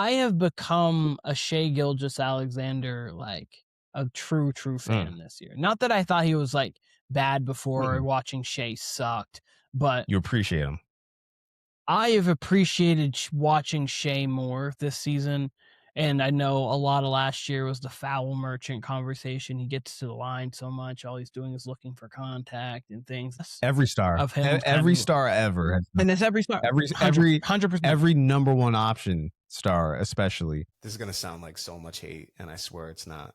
I have become a Shai Gilgeous-Alexander, like a true fan this year. Not that I thought he was like bad before watching Shai sucked, but you appreciate him. I have appreciated watching Shai more this season. And I know a lot of last year was the foul merchant conversation. He gets to the line so much. All he's doing is looking for contact and things. Every star of him, every star ever. And it's every star. Every 100%. Every number one option star, especially. This is going to sound like so much hate, and I swear it's not.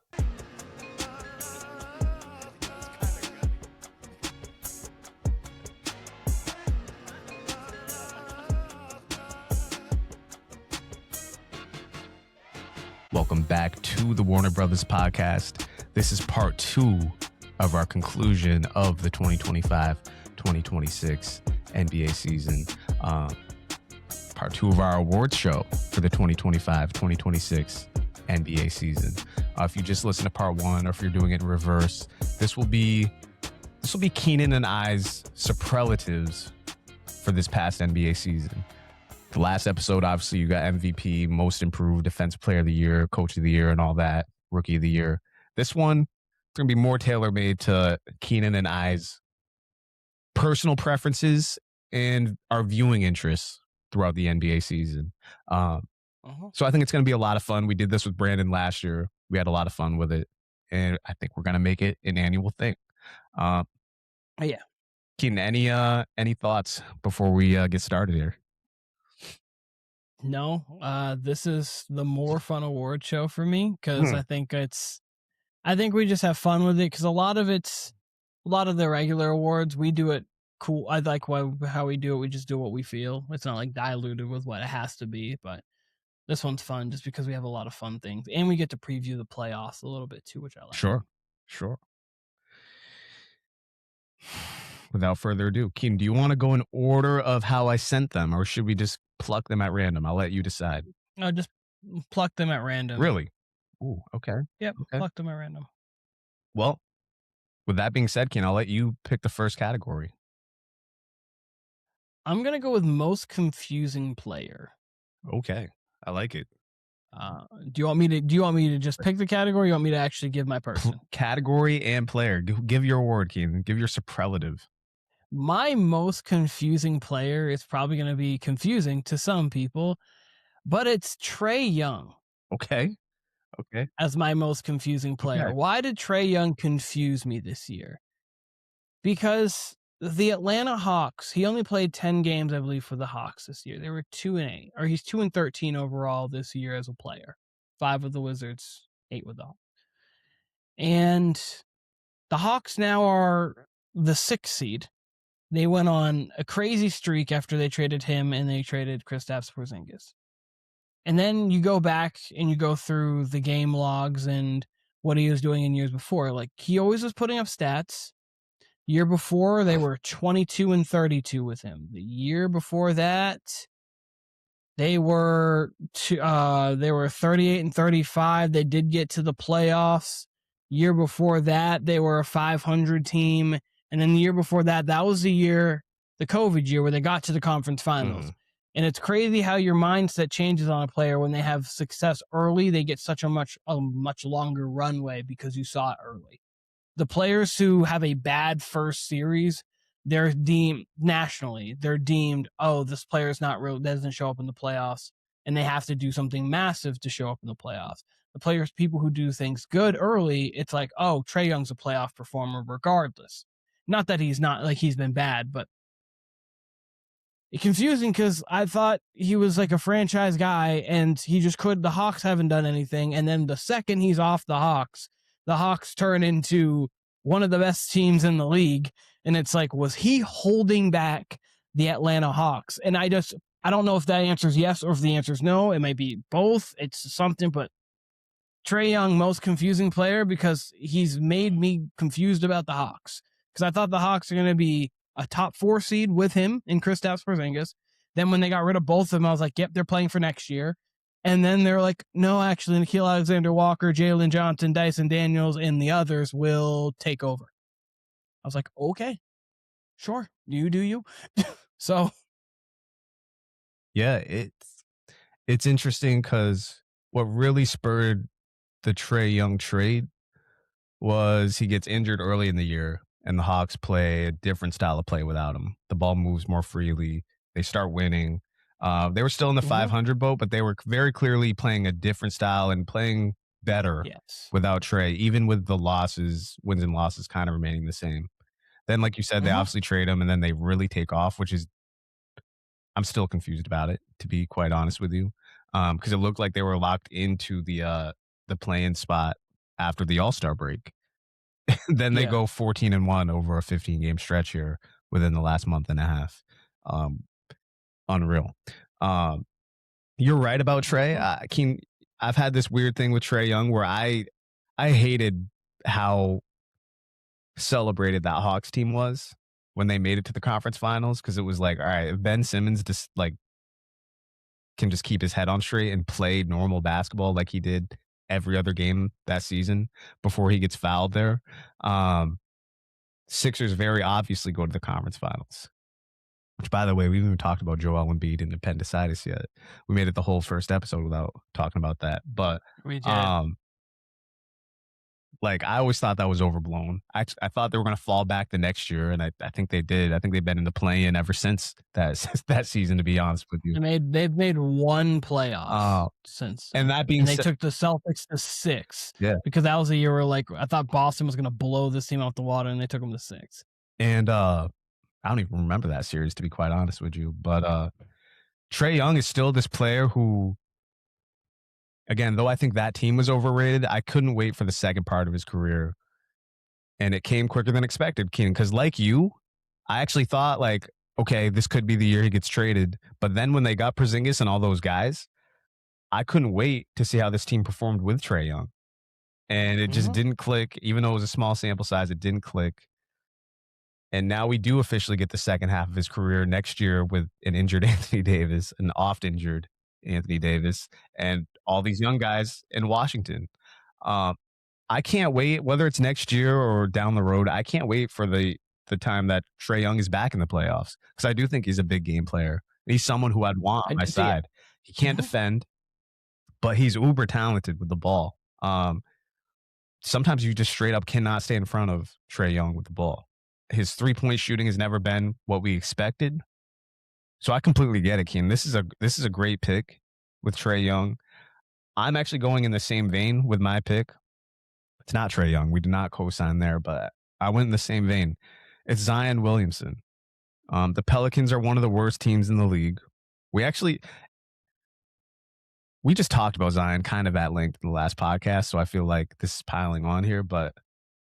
Welcome back to the Warner Brothers podcast. This is part 2 of our conclusion of the 2025-2026 NBA season. Part 2 of our awards show for the 2025-2026 NBA season. If you just listen to part 1, or if you're doing it in reverse, this will be Keenan and I's superlatives for this past NBA season. The last episode, obviously, you got MVP, Most Improved, Defensive Player of the Year, Coach of the Year, and all that, Rookie of the Year. This one, it's going to be more tailor-made to Keenan and I's personal preferences and our viewing interests throughout the NBA season. So I think it's going to be a lot of fun. We did this with Brandon last year. We had a lot of fun with it, and I think we're going to make it an annual thing. Yeah. Keenan, any thoughts before we get started here? No, this is the more fun award show for me because I think we just have fun with it because a lot of the regular awards, we do it cool. I like how we do it. We just do what we feel. It's not like diluted with what it has to be, but this one's fun just because we have a lot of fun things and we get to preview the playoffs a little bit too, which I like. Sure. Without further ado, Keenan, do you want to go in order of how I sent them, or should we just pluck them at random? I'll let you decide. No, just pluck them at random. Really? Ooh, okay. Yep, okay. Pluck them at random. Well, with that being said, Keenan, I'll let you pick the first category. I'm going to go with most confusing player. Okay, I like it. Do you want me to just pick the category, or you want me to actually give my person? Category and player. Give your award, Keenan. Give your superlative. My most confusing player is probably going to be confusing to some people, but it's Trae Young. Okay. As my most confusing player. Okay. Why did Trae Young confuse me this year? Because the Atlanta Hawks, he only played 10 games, I believe, for the Hawks this year. They were 2-8, or he's 2-13 overall this year as a player. 5 with the Wizards, 8 with the Hawks. And the Hawks now are the 6th seed. They went on a crazy streak after they traded him and they traded Kristaps Porzingis. And then you go back and you go through the game logs and what he was doing in years before. Like, he always was putting up stats. Year before, they were 22-32 with him. The year before that, they were 38-35. They did get to the playoffs. Year before that, they were a 500 team. And then the year before that, that was the COVID year, where they got to the conference finals. And it's crazy how your mindset changes on a player when they have success early. They get such a much longer runway because you saw it early. The players who have a bad first series, they're deemed nationally. They're deemed, this player's not real, doesn't show up in the playoffs, and they have to do something massive to show up in the playoffs. The people who do things good early, it's like, Trae Young's a playoff performer regardless. Not that he's not, like, he's been bad, but it's confusing because I thought he was like a franchise guy and the Hawks haven't done anything. And then the second he's off the Hawks turn into one of the best teams in the league. And it's like, was he holding back the Atlanta Hawks? And I don't know if that answer is yes or if the answer is no. It might be both. It's something, but Trae Young, most confusing player because he's made me confused about the Hawks. Because I thought the Hawks are going to be a top 4 seed with him in Kristaps Porzingis. Then when they got rid of both of them, I was like, yep, they're playing for next year. And then they're like, no, actually, Nickeil Alexander-Walker, Jalen Johnson, Dyson Daniels, and the others will take over. I was like, okay, sure, you do you. So. Yeah, it's interesting because what really spurred the Trae Young trade was he gets injured early in the year, and the Hawks play a different style of play without him. The ball moves more freely. They start winning. They were still in the 500 boat, but they were very clearly playing a different style and playing better without Trae, even with the wins and losses kind of remaining the same. Then, like you said, they obviously trade him, and then they really take off, which is, I'm still confused about it, to be quite honest with you, because it looked like they were locked into the play-in spot after the All-Star break. Then they go 14-1 over a 15-game stretch here within the last month and a half. Unreal. You're right about Trae. I've had this weird thing with Trae Young where I hated how celebrated that Hawks team was when they made it to the conference finals, because it was like, all right, if Ben Simmons just like can just keep his head on straight and play normal basketball like he did every other game that season before he gets fouled there, Sixers very obviously go to the conference finals. Which, by the way, we haven't even talked about Joel Embiid and appendicitis yet. We made it the whole first episode without talking about that. But we did. Like, I always thought that was overblown. I thought they were going to fall back the next year, and I think they did. I think they've been in the play-in ever since that season, to be honest with you. They've made one playoff since. And that being said, they took the Celtics to 6. Yeah. Because that was a year where, like, I thought Boston was going to blow this team out the water, and they took them to 6. And I don't even remember that series, to be quite honest with you. But Trae Young is still this player who, again, though I think that team was overrated, I couldn't wait for the second part of his career. And it came quicker than expected, Keenan, because like you, I actually thought, like, okay, this could be the year he gets traded. But then when they got Porzingis and all those guys, I couldn't wait to see how this team performed with Trae Young. And it just didn't click. Even though it was a small sample size, it didn't click. And now we do officially get the second half of his career next year with an injured Anthony Davis, an oft-injured Anthony Davis, and all these young guys in Washington. I can't wait, whether it's next year or down the road, I can't wait for the time that Trae Young is back in the playoffs, because I do think he's a big game player. He's someone who I'd want on my side. He can't defend, but he's uber talented with the ball. Sometimes you just straight up cannot stay in front of Trae Young with the ball. His 3-point shooting has never been what we expected. So I completely get it, Keen. This is a great pick with Trae Young. I'm actually going in the same vein with my pick. It's not Trae Young. We did not co-sign there, but I went in the same vein. It's Zion Williamson. The Pelicans are one of the worst teams in the league. We just talked about Zion kind of at length in the last podcast, so I feel like this is piling on here, but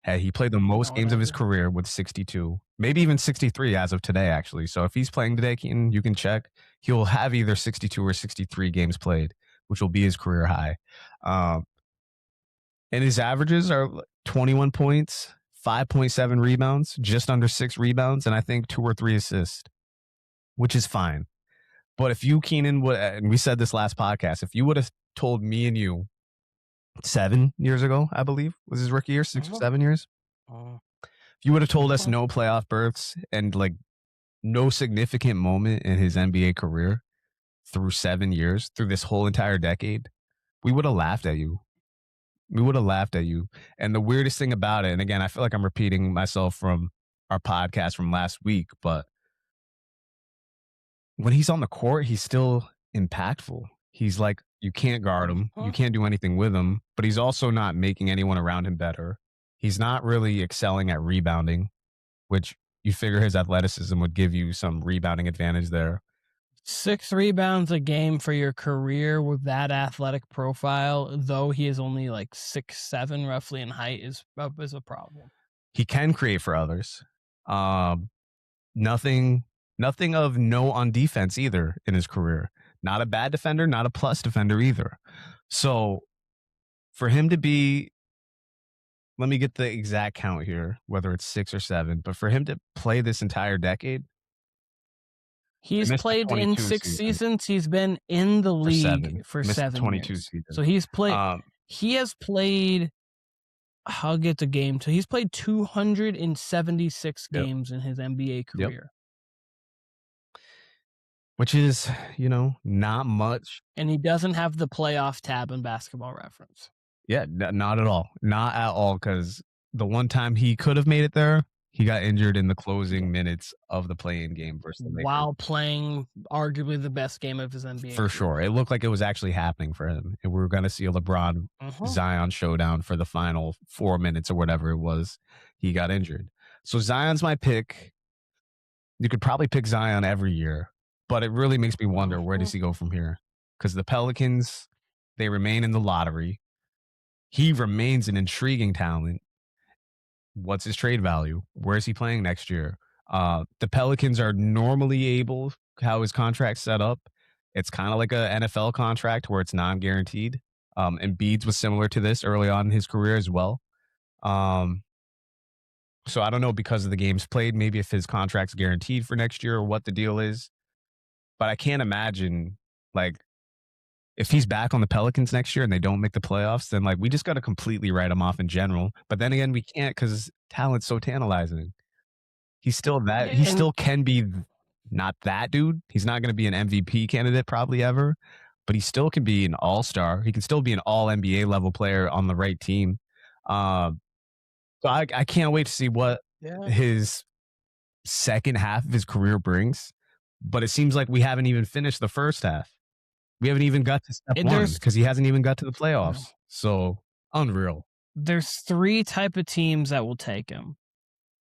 hey, he played the most games of his career with 62, maybe even 63 as of today, actually. So if he's playing today, Keaton, you can check. He'll have either 62 or 63 games played, which will be his career high. And his averages are 21 points, 5.7 rebounds, just under 6 rebounds, and I think 2 or 3 assists, which is fine. But if you, Keenan, and we said this last podcast, if you would have told me and you 7 years ago, I believe, was his rookie year, 6 or 7 years. If you would have told us no playoff berths and like no significant moment in his NBA career through 7 years, through this whole entire decade, we would have laughed at you. We would have laughed at you. And the weirdest thing about it, and again, I feel like I'm repeating myself from our podcast from last week, but when he's on the court, he's still impactful. He's like, you can't guard him. You can't do anything with him, but he's also not making anyone around him better. He's not really excelling at rebounding, which you figure his athleticism would give you some rebounding advantage there. 6 rebounds a game for your career with that athletic profile, though he is only like 6'7" roughly in height, is a problem. He can create for others. Nothing of no on defense either in his career. Not a bad defender, not a plus defender either. So for him to be, let me get the exact count here, whether it's 6 or 7, but for him to play this entire decade. He's played in 6 seasons. He's been in the league for 7 years. Seasons. So he's played, he has played, I'll get the game. So he's played 276 games in his NBA career. which is, not much. And he doesn't have the playoff tab in Basketball Reference. Yeah, not at all. Not at all, because the one time he could have made it there, he got injured in the closing minutes of the play-in game versus the Lakers. While playing arguably the best game of his NBA For sure. It looked like it was actually happening for him. And we were going to see a LeBron Zion showdown for the final 4 minutes or whatever it was. He got injured. So Zion's my pick. You could probably pick Zion every year, but it really makes me wonder, where does he go from here? Because the Pelicans, they remain in the lottery. He remains an intriguing talent. What's his trade value? Where is he playing next year? The Pelicans are normally able, how his contract's set up, it's kind of like a NFL contract where it's non-guaranteed. Embiid's was similar to this early on in his career as well. So I don't know, because of the games played, maybe if his contract's guaranteed for next year or what the deal is. But I can't imagine, like, if he's back on the Pelicans next year and they don't make the playoffs, then we just got to completely write him off in general. But then again, we can't, because his talent's so tantalizing. He's still that. He still can be not that dude. He's not going to be an MVP candidate probably ever, but he still can be an all-star. He can still be an all-NBA level player on the right team. So I can't wait to see what his second half of his career brings. But it seems like we haven't even finished the first half. We haven't even got to step one, because he hasn't even got to the playoffs. So unreal. There's 3 type of teams that will take him.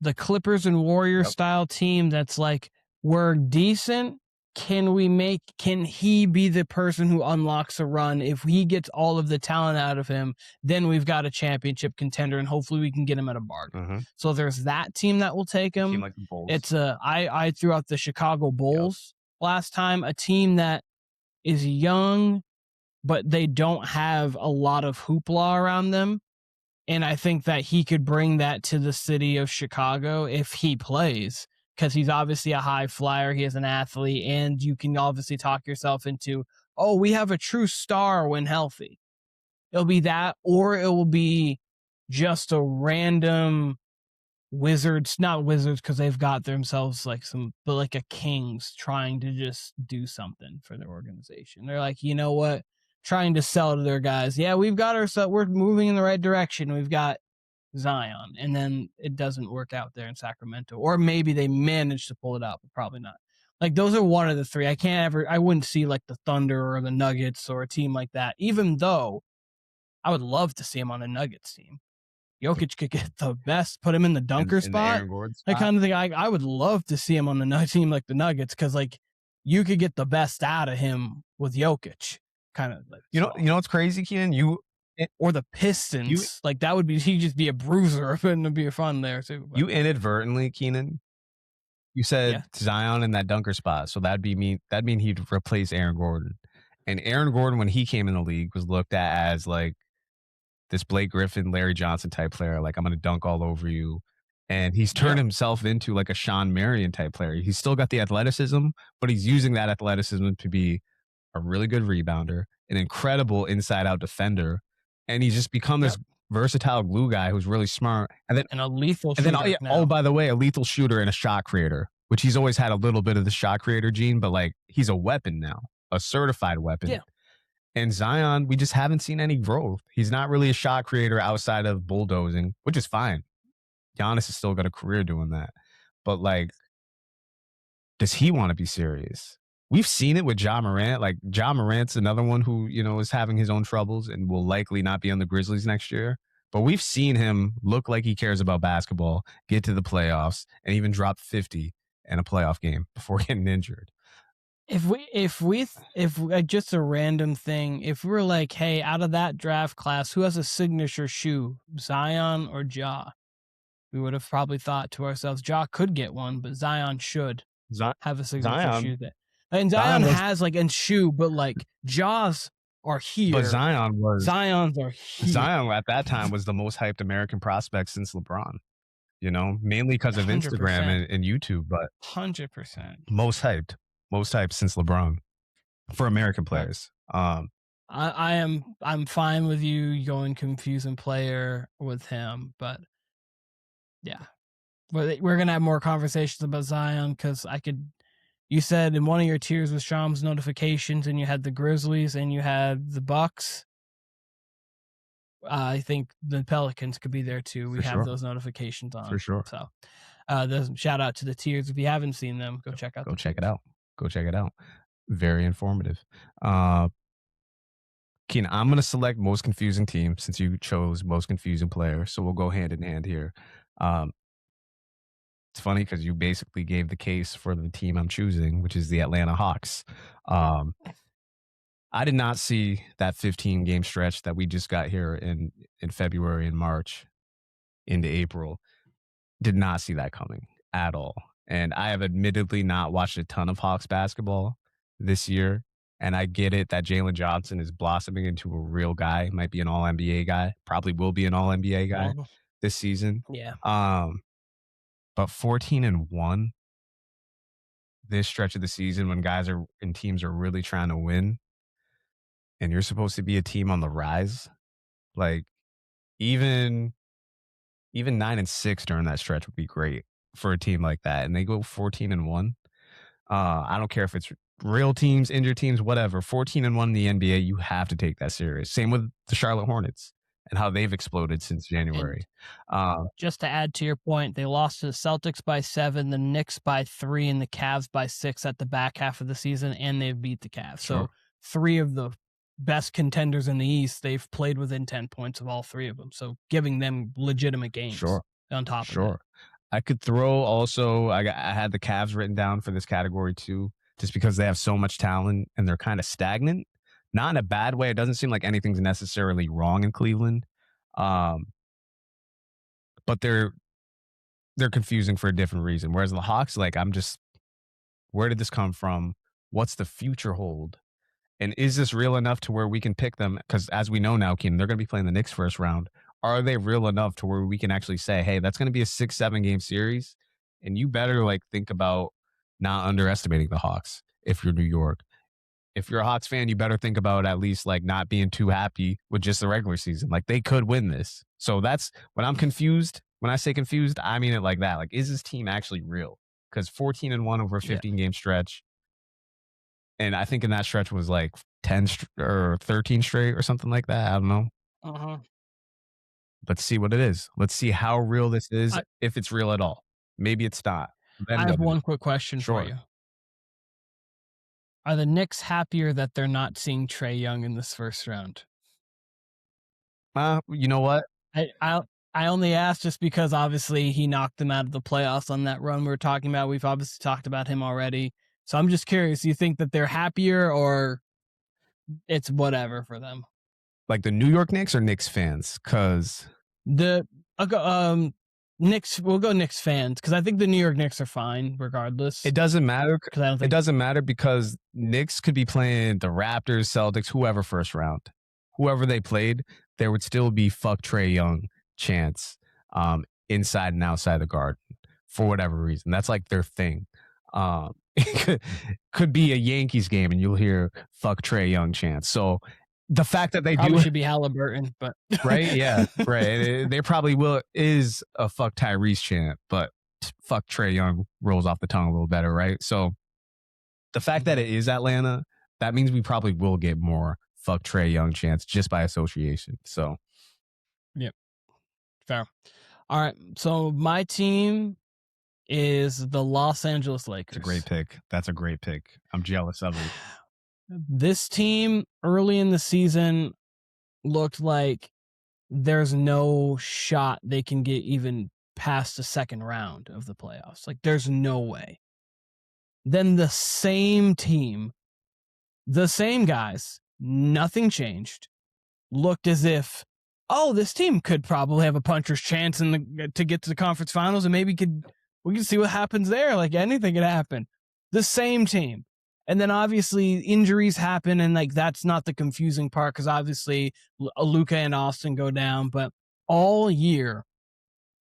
The Clippers and Warriors style team that's like, we're decent. Can he be the person who unlocks a run? If he gets all of the talent out of him, then we've got a championship contender, and hopefully we can get him at a bargain. So there's that team that will take him. Team like the Bulls. It's I threw out the Chicago Bulls last time, a team that is young, but they don't have a lot of hoopla around them. And I think that he could bring that to the city of Chicago if he plays, because he's obviously a high flyer. He is an athlete, and you can obviously talk yourself into, we have a true star when healthy. It'll be that, or it will be just a random not Wizards, because they've got themselves like a Kings trying to just do something for their organization. They're like, you know what? Trying to sell to their guys. Yeah, we've got we're moving in the right direction. We've got Zion, and then it doesn't work out there in Sacramento. Or maybe they manage to pull it out, but probably not. Like, those are one of the 3. I wouldn't see like the Thunder or the Nuggets or a team like that, even though I would love to see him on the Nuggets team. Jokic could get the best, put him in the dunker spot. That kind of thing. I would love to see him on the team like the Nuggets, because you could get the best out of him with Jokic. Kind of like, you know what's crazy, Keenan? Or the Pistons, that would be, he'd just be a bruiser, and it'd be fun there too. But. You inadvertently, Keenan, you said Zion in that dunker spot, so that'd mean he'd replace Aaron Gordon. And Aaron Gordon, when he came in the league, was looked at as like this Blake Griffin, Larry Johnson type player. Like, I'm going to dunk all over you. And he's turned himself into like a Sean Marion type player. He's still got the athleticism, but he's using that athleticism to be a really good rebounder, an incredible inside-out defender, and he's just become this versatile glue guy who's really smart. And a lethal shooter. And then, by the way, a lethal shooter and a shot creator, which he's always had a little bit of the shot creator gene, but he's a weapon now, a certified weapon. Yeah. And Zion, we just haven't seen any growth. He's not really a shot creator outside of bulldozing, which is fine. Giannis has still got a career doing that. But does he want to be serious? We've seen it with Ja Morant. Ja Morant's another one who, is having his own troubles and will likely not be on the Grizzlies next year. But we've seen him look like he cares about basketball, get to the playoffs, and even drop 50 in a playoff game before getting injured. If just a random thing, if we're like, hey, out of that draft class, who has a signature shoe, Zion or Ja? We would have probably thought to ourselves, Ja could get one, but Zion should have a signature shoe. And Zion has a shoe, but Jaws are here. But Zion's are here. Zion at that time was the most hyped American prospect since LeBron. Mainly because of 100%. Instagram and YouTube, but 100%. Most hyped since LeBron for American players. I'm fine with you going confusing player with him, but yeah, we're gonna have more conversations about Zion, because I could. You said in one of your tiers was Sham's notifications, and you had the Grizzlies and you had the Bucks. I think the Pelicans could be there too. We have those notifications on for sure. So, shout out to the tiers. If you haven't seen them, go check out. Go check it out. Go check it out. Very informative. Keenan, I'm going to select most confusing team since you chose most confusing player. So we'll go hand in hand here. It's funny because you basically gave the case for the team I'm choosing, which is the Atlanta Hawks. I did not see that 15-game stretch that we just got here in February and March into April. Did not see that coming at all. And I have admittedly not watched a ton of Hawks basketball this year. And I get it that Jalen Johnson is blossoming into a real guy, might be an all-NBA guy, probably will be an all-NBA guy this season. Yeah. But 14-1 this stretch of the season when guys are and teams are really trying to win, and you're supposed to be a team on the rise, like even 9-6 during that stretch would be great for a team like that. And they go 14-1. I don't care if it's real teams, injured teams, whatever. 14-1 in the NBA, you have to take that serious. Same with the Charlotte Hornets and how they've exploded since January. Just to add to your point, they lost to the Celtics by 7, the Knicks by 3, and the Cavs by 6 at the back half of the season, and they've beat the Cavs. Sure. So 3 of the best contenders in the East, they've played within 10 points of all 3 of them. So giving them legitimate games on top of it. I could throw also, I had the Cavs written down for this category too, just because they have so much talent and they're kind of stagnant. Not in a bad way. It doesn't seem like anything's necessarily wrong in Cleveland. But they're confusing for a different reason. Whereas the Hawks, like, where did this come from? What's the future hold? And is this real enough to where we can pick them? Because as we know now, Keenan, they're going to be playing the Knicks first round. Are they real enough to where we can actually say, hey, that's going to be a 6-7 game series? And you better think about not underestimating the Hawks if you're New York. If you're a Hawks fan, you better think about at least not being too happy with just the regular season. They could win this. So that's when I'm confused. When I say confused, I mean it like that. Is this team actually real? Because 14-1 over a 15-game stretch. And I think in that stretch was 10 or 13 straight or something like that. I don't know. Let's see what it is. Let's see how real this is, if it's real at all. Maybe it's not. I have one quick question for you. Are the Knicks happier that they're not seeing Trae Young in this first round? You know what? I only asked just because obviously he knocked them out of the playoffs on that run we were talking about. We've obviously talked about him already. So I'm just curious, do you think that they're happier or it's whatever for them? The New York Knicks or Knicks fans? Because Knicks, we'll go Knicks fans because I think the New York Knicks are fine regardless. It doesn't matter. It doesn't matter because Knicks could be playing the Raptors, Celtics, whoever first round. Whoever they played, there would still be fuck Trae Young chance inside and outside the Garden for whatever reason. That's their thing. It could be a Yankees game and you'll hear fuck Trae Young chants. So the fact that they should be Halliburton, but right, yeah, right. They probably is a fuck Tyrese chant, but fuck Trae Young rolls off the tongue a little better, right? So the fact that it is Atlanta, that means we probably will get more fuck Trae Young chants just by association. So, yep, fair. All right, so my team is the Los Angeles Lakers. It's a great pick. That's a great pick. I'm jealous of it. This team early in the season looked like there's no shot they can get even past the second round of the playoffs. There's no way. Then the same team, the same guys, nothing changed, looked as if, this team could probably have a puncher's chance to get to the conference finals and maybe we can see what happens there. Anything could happen. The same team. And then obviously injuries happen and that's not the confusing part because obviously Luka and Austin go down, but all year,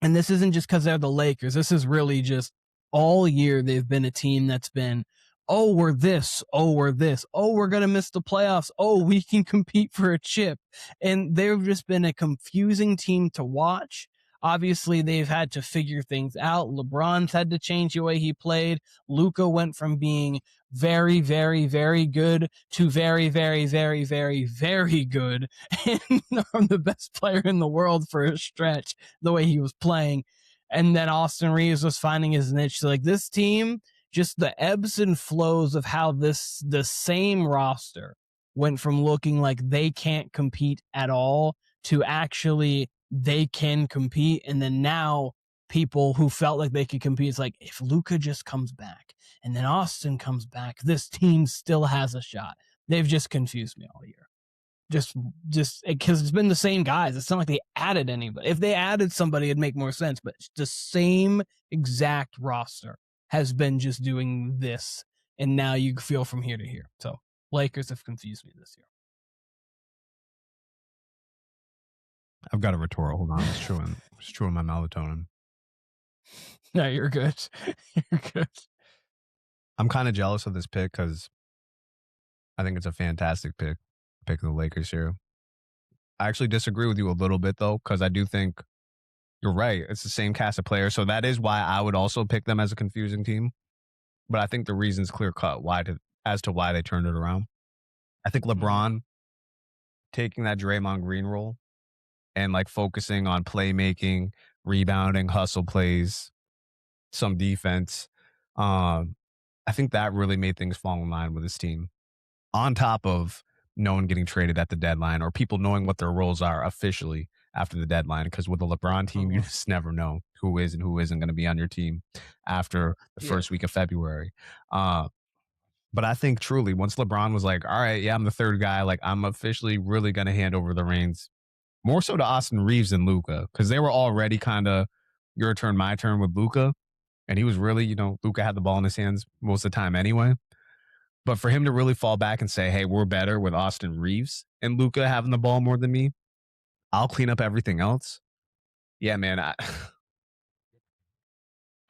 and this isn't just because they're the Lakers, this is really just all year they've been a team that's been, we're this, we're this, we're going to miss the playoffs, we can compete for a chip. And they've just been a confusing team to watch. Obviously, they've had to figure things out. LeBron's had to change the way he played. Luka went from being very, very, very good to very, very, very, very, very good, and from the best player in the world for a stretch, the way he was playing. And then Austin Reeves was finding his niche. So, like, this team, just the ebbs and flows of how the same roster went from looking like they can't compete at all to actually they can compete. And then now people who felt like they could compete, it's like, if Luka just comes back and then Austin comes back, this team still has a shot. They've just confused me all year. Just because it's been the same guys. It's not like they added anybody. If they added somebody, it'd make more sense. But the same exact roster has been just doing this. And now you feel from here to here. So Lakers have confused me this year. I've got a rhetorical. Hold on. It's chewing my melatonin. No, you're good. You're good. I'm kind of jealous of this pick because I think it's a fantastic pick of the Lakers here. I actually disagree with you a little bit, though, because I do think you're right. It's the same cast of players. So that is why I would also pick them as a confusing team. But I think the reason's clear-cut as to why they turned it around. I think LeBron taking that Draymond Green role and like focusing on playmaking, rebounding, hustle plays, some defense. I think that really made things fall in line with his team. On top of no one getting traded at the deadline or people knowing what their roles are officially after the deadline. Because with the LeBron team, you just never know who is and who isn't going to be on your team after the first week of February. But I think truly once LeBron was like, all right, yeah, I'm the third guy. Like I'm officially really going to hand over the reins more so to Austin Reeves than Luka, because they were already kind of your turn, my turn with Luka. And he was really, Luka had the ball in his hands most of the time anyway. But for him to really fall back and say, hey, we're better with Austin Reeves and Luka having the ball more than me, I'll clean up everything else. Yeah, man.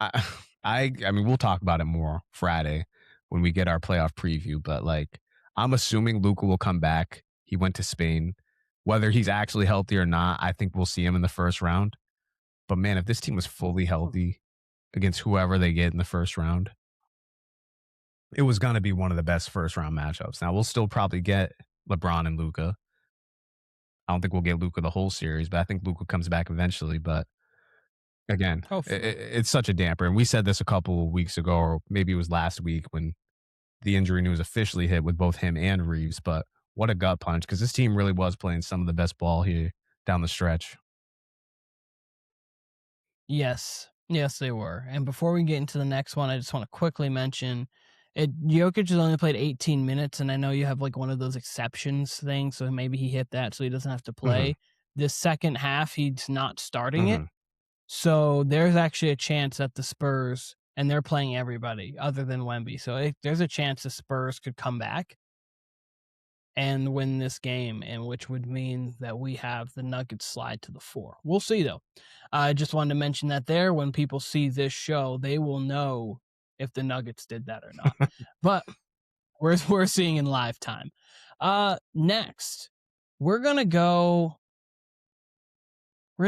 I mean, we'll talk about it more Friday when we get our playoff preview. But like, I'm assuming Luka will come back. He went to Spain. Whether he's actually healthy or not, I think we'll see him in the first round. But man, if this team was fully healthy against whoever they get in the first round, it was going to be one of the best first round matchups. Now, we'll still probably get LeBron and Luka. I don't think we'll get Luka the whole series, but I think Luka comes back eventually. But again, it's such a damper. And we said this a couple of weeks ago, or maybe it was last week when the injury news officially hit with both him and Reeves. But what a gut punch, because this team really was playing some of the best ball here down the stretch. Yes, they were. And before we get into the next one, I just want to quickly mention Jokic has only played 18 minutes, and I know you have like one of those exceptions things, so maybe he hit that so he doesn't have to play. This second half, he's not starting it. So there's actually a chance that the Spurs, and they're playing everybody other than Wemby, so there's a chance the Spurs could come back and win this game, and which would mean that we have the Nuggets slide to the 4. We'll see, though. I just wanted to mention that there. When people see this show, they will know if the Nuggets did that or not. But we're seeing in live time. Next, we're going to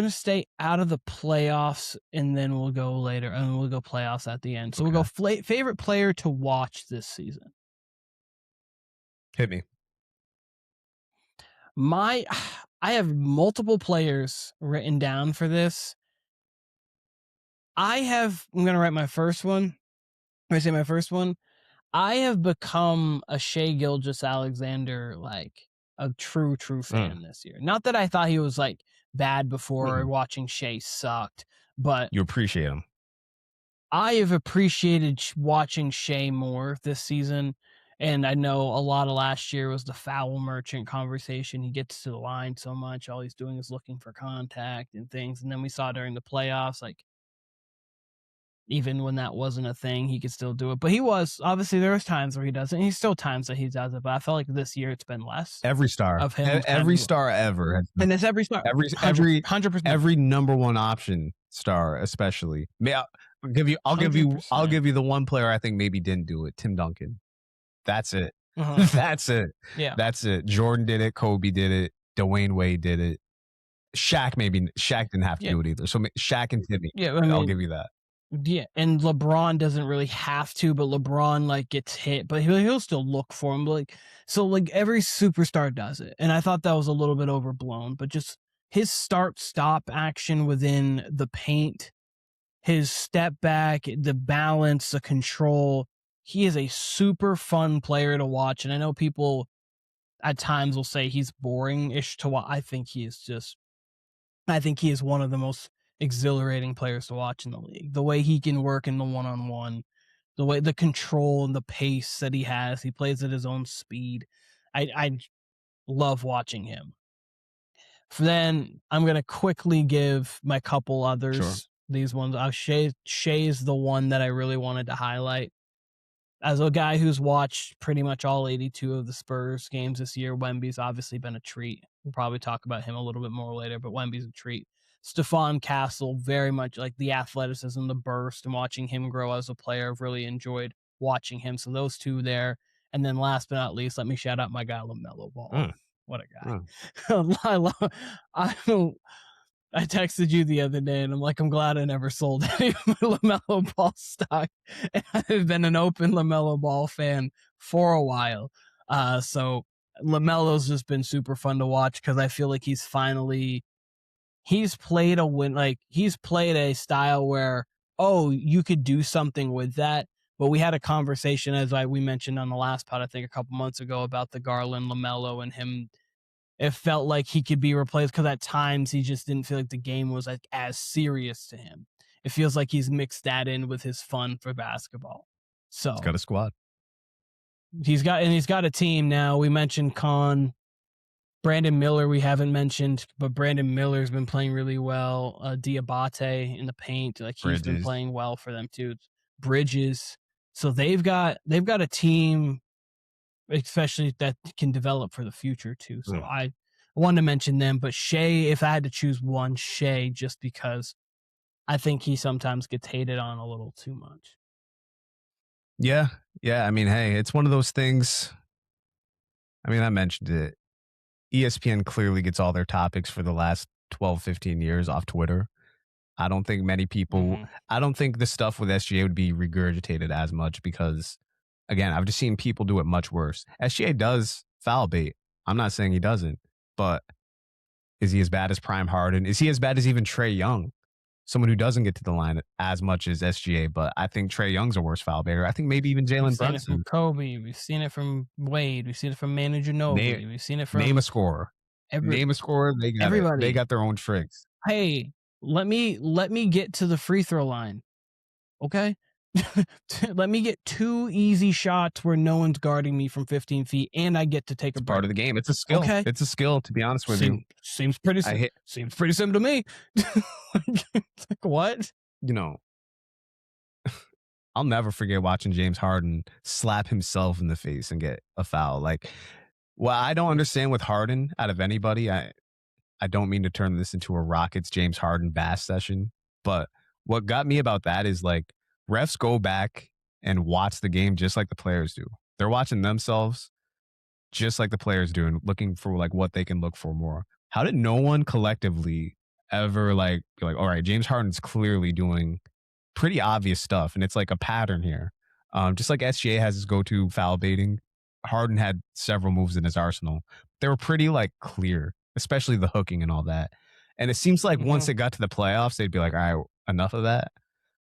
stay out of the playoffs, and then we'll go later, and we'll go playoffs at the end. So we'll go favorite player to watch this season. Hit me. I have multiple players written down for this. I'm going to write my first one. I say my first one. I have become a Shai Gilgeous-Alexander, like a true fan this year. Not that I thought he was like bad before, watching Shai sucked, but you appreciate him. I have appreciated watching Shai more this season. And I know a lot of last year was the foul merchant conversation. He gets to the line so much. All he's doing is looking for contact and things. And then we saw during the playoffs, like, even when that wasn't a thing, he could still do it. But he was, obviously, there was times where he doesn't. He's still times that he does it. But I felt like this year it's been less. Every star. Of him. Every star ever. And it's every star. 100%. Every number one option star, especially. I'll give you the one player I think maybe didn't do it. Tim Duncan. That's it. That's it. Yeah. That's it. Jordan did it. Kobe did it. Dwayne Wade did it. Shaq didn't have to do it either. So Shaq and Timmy. Yeah, I'll give you that. Yeah, and LeBron doesn't really have to, but LeBron like gets hit, but he'll still look for him. So every superstar does it, and I thought that was a little bit overblown. But just his start-stop action within the paint, his step back, the balance, the control. He is a super fun player to watch, and I know people at times will say he's boring-ish to watch. I think he is one of the most exhilarating players to watch in the league. The way he can work in the one-on-one, the control and the pace that he has. He plays at his own speed. I love watching him. Then I'm going to quickly give my couple others. Sure. These ones. Shai's the one that I really wanted to highlight. As a guy who's watched pretty much all 82 of the Spurs games this year, Wemby's obviously been a treat. We'll probably talk about him a little bit more later, but Wemby's a treat. Stephon Castle, very much like the athleticism, the burst, and watching him grow as a player. I've really enjoyed watching him. So those two there. And then last but not least, let me shout out my guy, LaMelo Ball. What a guy. I texted you the other day, and I'm like, I'm glad I never sold any of my LaMelo Ball stock. And I've been an open LaMelo Ball fan for a while. So LaMelo's just been super fun to watch because I feel like he's played a style where, you could do something with that. But we had a conversation, as we mentioned on the last pod, I think a couple months ago, about the Garland, LaMelo, and him. It felt like he could be replaced because at times he just didn't feel like the game was like as serious to him. It feels like he's mixed that in with his fun for basketball. So he's got a squad. He's got a team now. We mentioned Brandon Miller we haven't mentioned, but Brandon Miller's been playing really well. Diabate in the paint, he's been playing well for them too. Bridges. So they've got a team, especially that can develop for the future too. So I wanted to mention them, but Shai, if I had to choose one, Shai, just because I think he sometimes gets hated on a little too much. Yeah. I mean, hey, it's one of those things. I mean, I mentioned it. ESPN clearly gets all their topics for the last 12, 15 years off Twitter. I don't think many people, I don't think the stuff with SGA would be regurgitated as much because, again, I've just seen people do it much worse. SGA does foul bait. I'm not saying he doesn't, but is he as bad as Prime Harden? Is he as bad as even Trae Young? Someone who doesn't get to the line as much as SGA, but I think Trae Young's a worse foul baiter. I think maybe even Jalen Brunson. We've seen it from Kobe. We've seen it from Wade. We've seen it from Manu Ginobili. We've seen it from... Name a scorer. Name a scorer. Everybody. They got their own tricks. Hey, let me get to the free throw line. Okay? Let me get 2 easy shots where no one's guarding me from 15 feet, and I get to take a break. Part of the game. It's a skill. Okay. It's a skill, to be honest with you. Seems pretty simple to me. What? You know, I'll never forget watching James Harden slap himself in the face and get a foul. I don't understand with Harden out of anybody. I don't mean to turn this into a Rockets James Harden bass session, but what got me about that is refs go back and watch the game just like the players do. They're watching themselves just like the players do and looking for what they can look for more. How did no one collectively ever be all right, James Harden's clearly doing pretty obvious stuff and it's a pattern here. Just like SGA has his go-to foul baiting, Harden had several moves in his arsenal. They were pretty clear, especially the hooking and all that. And it seems like once it got to the playoffs, they'd be all right, enough of that.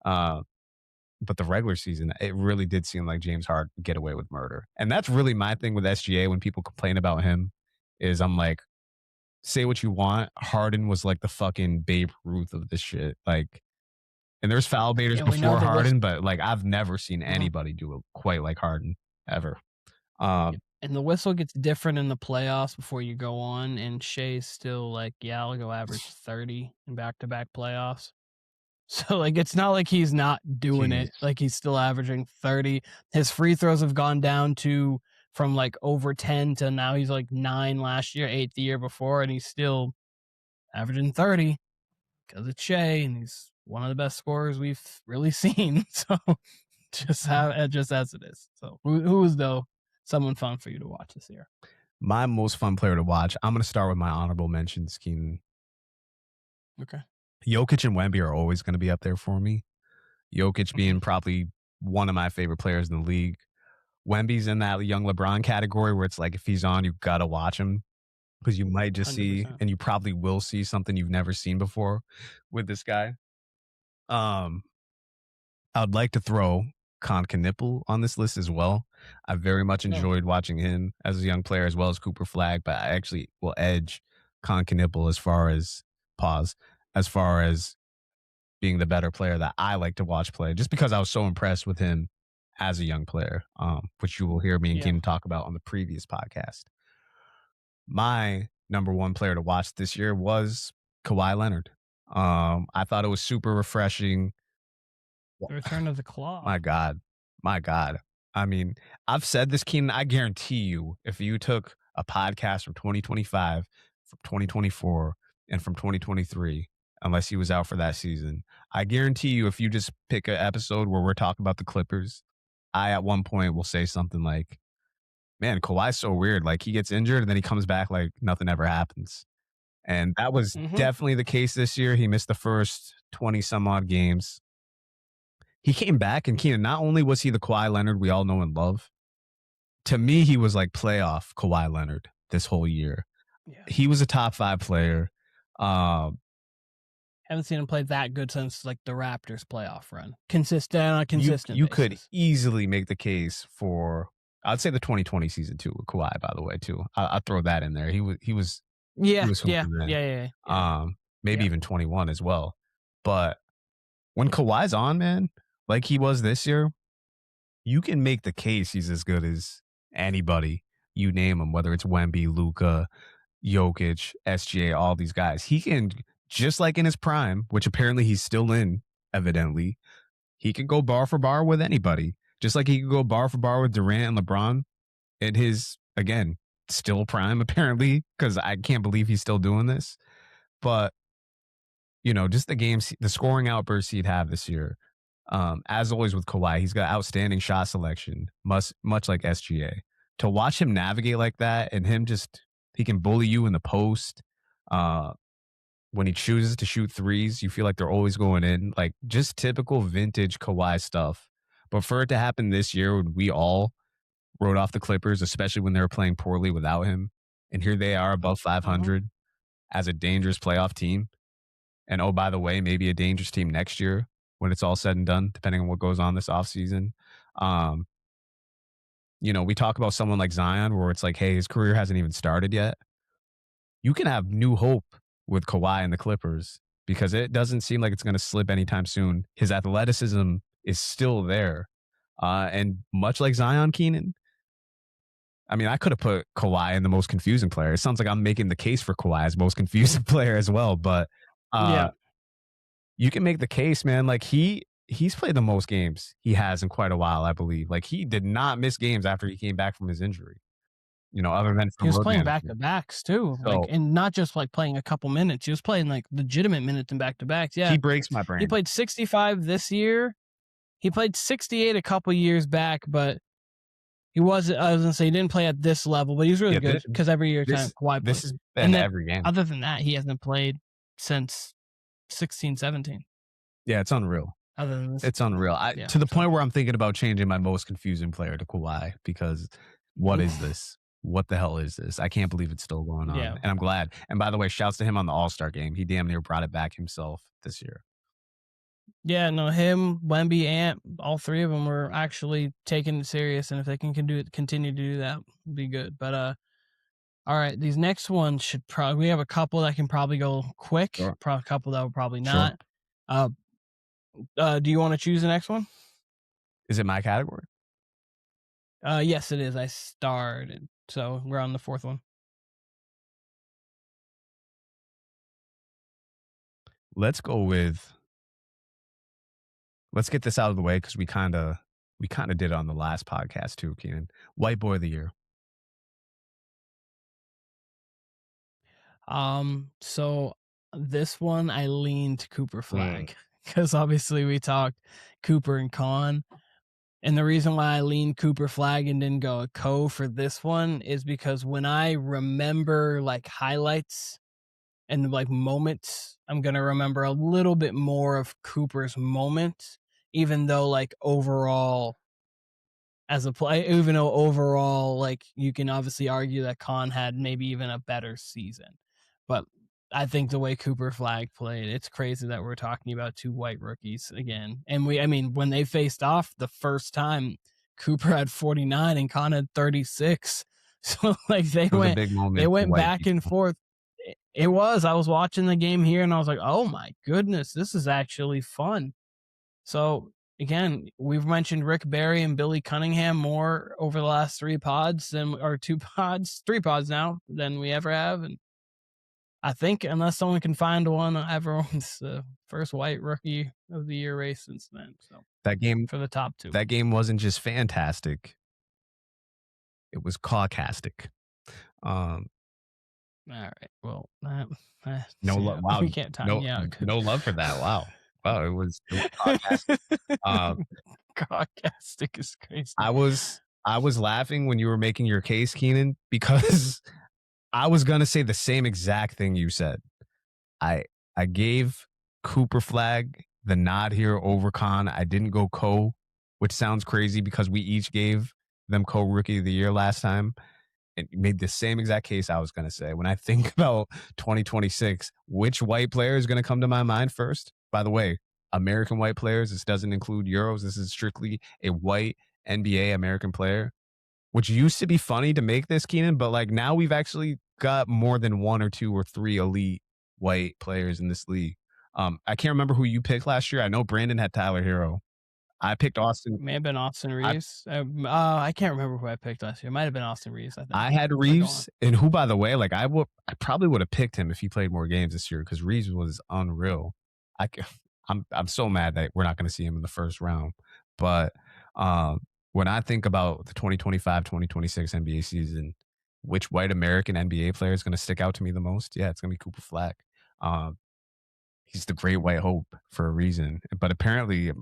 But the regular season, it really did seem like James Harden would get away with murder. And that's really my thing with SGA when people complain about him is I'm say what you want. Harden was the fucking Babe Ruth of this shit. And there's foul baiters before Harden, but I've never seen anybody do it quite like Harden ever. And the whistle gets different in the playoffs before you go on. And Shai's still I'll go average 30 in back-to-back playoffs. So it's not like he's not doing it. He's still averaging 30. His free throws have gone down from over 10 to now he's 9 last year, 8 the year before, and he's still averaging 30 because it's Shai, and he's one of the best scorers we've really seen. So just as it is. So who is though someone fun for you to watch this year? My most fun player to watch. I'm going to start with my honorable mentions, Keenan. Okay. Jokic and Wemby are always going to be up there for me. Jokic being probably one of my favorite players in the league. Wemby's in that young LeBron category where it's like if he's on, you've got to watch him because you might just see, 100%. and you probably will see something you've never seen before with this guy. I'd like to throw Knickel on this list as well. I very much enjoyed watching him as a young player as well as Cooper Flagg, but I actually will edge Knickel as far as being the better player that I like to watch play, just because I was so impressed with him as a young player, which you will hear me and Keenan talk about on the previous podcast. My number one player to watch this year was Kawhi Leonard. I thought it was super refreshing. The return of the claw. My God. I mean, I've said this, Keenan. I guarantee you, if you took a podcast from 2025, from 2024, and from 2023, unless he was out for that season, I guarantee you, if you just pick an episode where we're talking about the Clippers, I at one point will say something like, man, Kawhi's so weird. Like, he gets injured and then he comes back like nothing ever happens. And that was definitely the case this year. He missed the first 20 some odd games. He came back, and Keenan, not only was he the Kawhi Leonard we all know and love, to me, he was like playoff Kawhi Leonard this whole year. Yeah. He was a top 5 player. Haven't seen him play that good since like the Raptors playoff run. Consistent on a consistent You basis. could easily make the case for, I'd say the 2020 season too with Kawhi, by the way, too. I'll throw that in there. He was Yeah. Maybe even 21 as well. But when Kawhi's on, man, like he was this year, you can make the case he's as good as anybody. You name him, whether it's Wemby, Luka, Jokic, SGA, all these guys. He can, just like in his prime, which apparently he's still in, evidently, he can go bar for bar with anybody. Just like he could go bar for bar with Durant and LeBron in his, again, still prime, apparently, because I can't believe he's still doing this. But, you know, just the games, the scoring outbursts he'd have this year. As always with Kawhi, he's got outstanding shot selection, much like SGA. To watch him navigate like that, and him just, he can bully you in the post. When he chooses to shoot threes, you feel like they're always going in. Like, just typical vintage Kawhi stuff. But for it to happen this year, when we all wrote off the Clippers, especially when they were playing poorly without him, and here they are above 500 as a dangerous playoff team. And oh, by the way, maybe a dangerous team next year when it's all said and done, depending on what goes on this offseason. You know, we talk about someone like Zion where it's like, hey, his career hasn't even started yet. You can have new hope with Kawhi and the Clippers because it doesn't seem like it's going to slip anytime soon. His athleticism is still there. And much like Zion, Keenan, I mean, I could have put Kawhi in the most confusing player. It sounds like I'm making the case for Kawhi as most confusing player as well. But you can make the case, man. Like he's played the most games he has in quite a while, I believe. Like he did not miss games after he came back from his injury. You know, other than he was playing back-to-backs too, so, like, and not just like playing a couple minutes. He was playing like legitimate minutes in back-to-backs. Yeah, he breaks my brain. He played 65 this year. He played 68 a couple years back, but he was. I was gonna say he didn't play at this level, but he's really good because every year Kawhi plays. This has been every game. Other than that, he hasn't played since 16, 17. Yeah, it's unreal. Other than this, it's unreal. To the point where I'm thinking about changing my most confusing player to Kawhi because what is this? What the hell is this? I can't believe it's still going on. And I'm glad. And by the way, shouts to him on the All-Star game. He damn near brought it back himself this year. Yeah, no, him, Wemby, Ant, all three of them were actually taking it serious. And if they can continue to do that, it'll be good. But all right, these next ones should probably, we have a couple that can probably go quick. Sure. A couple that will probably not. Sure. Do you want to choose the next one? Is it my category? Yes, it is. I started. So we're on the fourth one. Let's go with. Let's get this out of the way because we kind of did it on the last podcast too, Keenan. White Boy of the Year. So this one I leaned to Cooper Flagg because obviously we talked Cooper and Con. And the reason why I leaned Cooper Flagg and didn't go a Co for this one is because when I remember like highlights and like moments, I'm going to remember a little bit more of Cooper's moments, even though like overall as a play, even though overall, like you can obviously argue that Khan had maybe even a better season, but I think the way Cooper Flagg played, it's crazy that we're talking about two white rookies again. And when they faced off the first time, Cooper had 49 and Khan had 36. So like they went back and forth. It was. I was watching the game here and I was like, oh my goodness, this is actually fun. So again, we've mentioned Rick Barry and Billy Cunningham more over the last 3 pods or 3 pods now than we ever have. And I think unless someone can find one, everyone's first white rookie of the year race since then. So that game for the top 2. That game wasn't just fantastic; it was cawcastic. All right. Well, no love. Wow, we can't time you out. No love for that. Wow, it was cawcastic. Cawcastic is crazy. I was laughing when you were making your case, Keenan, because I was gonna say the same exact thing you said. I gave Cooper Flagg the nod here over Khan. I didn't go co, which sounds crazy because we each gave them co-rookie of the year last time. And made the same exact case I was going to say. When I think about 2026, which white player is going to come to my mind first? By the way, American white players. This doesn't include Euros. This is strictly a white NBA American player, which used to be funny to make this, Keenan, but like now we've actually got more than 1 or 2 or 3 elite white players in this league. I can't remember who you picked last year. I know Brandon had Tyler Hero. I picked Austin. It may have been Austin Reeves. I can't remember who I picked last year. It might have been Austin Reeves. I think I had Reeves, and who, by the way, like I probably would have picked him if he played more games this year because Reeves was unreal. I'm so mad that we're not going to see him in the first round. But when I think about the 2025-2026 NBA season, which white American NBA player is going to stick out to me the most? Yeah, it's going to be Cooper Flagg. He's the great white hope for a reason, but apparently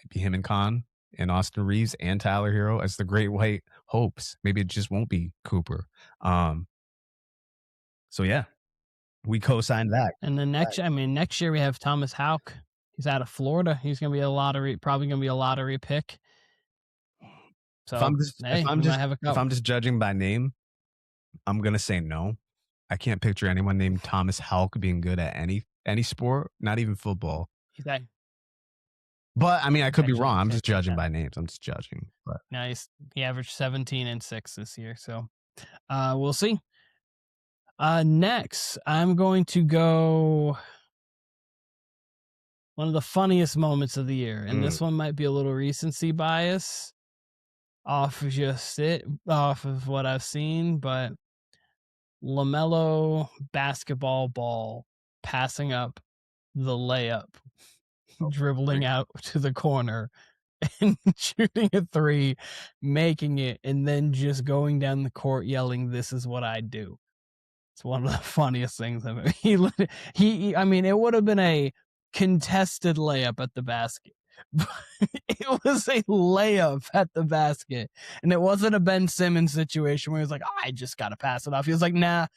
be him and Khan and Austin Reeves and Tyler Hero as the great white hopes. Maybe it just won't be Cooper. So yeah, we co-signed that. And then next year we have Thomas Houck. He's out of Florida. He's going to be probably going to be a lottery pick. So if I'm just judging by name, I'm going to say no. I can't picture anyone named Thomas Houck being good at any sport, not even football. But I mean, I could be wrong. I'm just judging by names. I'm just judging. But nice. He averaged 17 and 6 this year. So we'll see. Next, I'm going to go one of the funniest moments of the year. And this one might be a little recency bias off of what I've seen. But LaMelo basketball ball passing up the layup. Dribbling out to the corner and shooting a 3, making it, and then just going down the court yelling, "This is what I do." It's one of the funniest things I've ever. I mean, it would have been a contested layup at the basket. But it was a layup at the basket, and it wasn't a Ben Simmons situation where he was like, "I just got to pass it off." He was like, "Nah,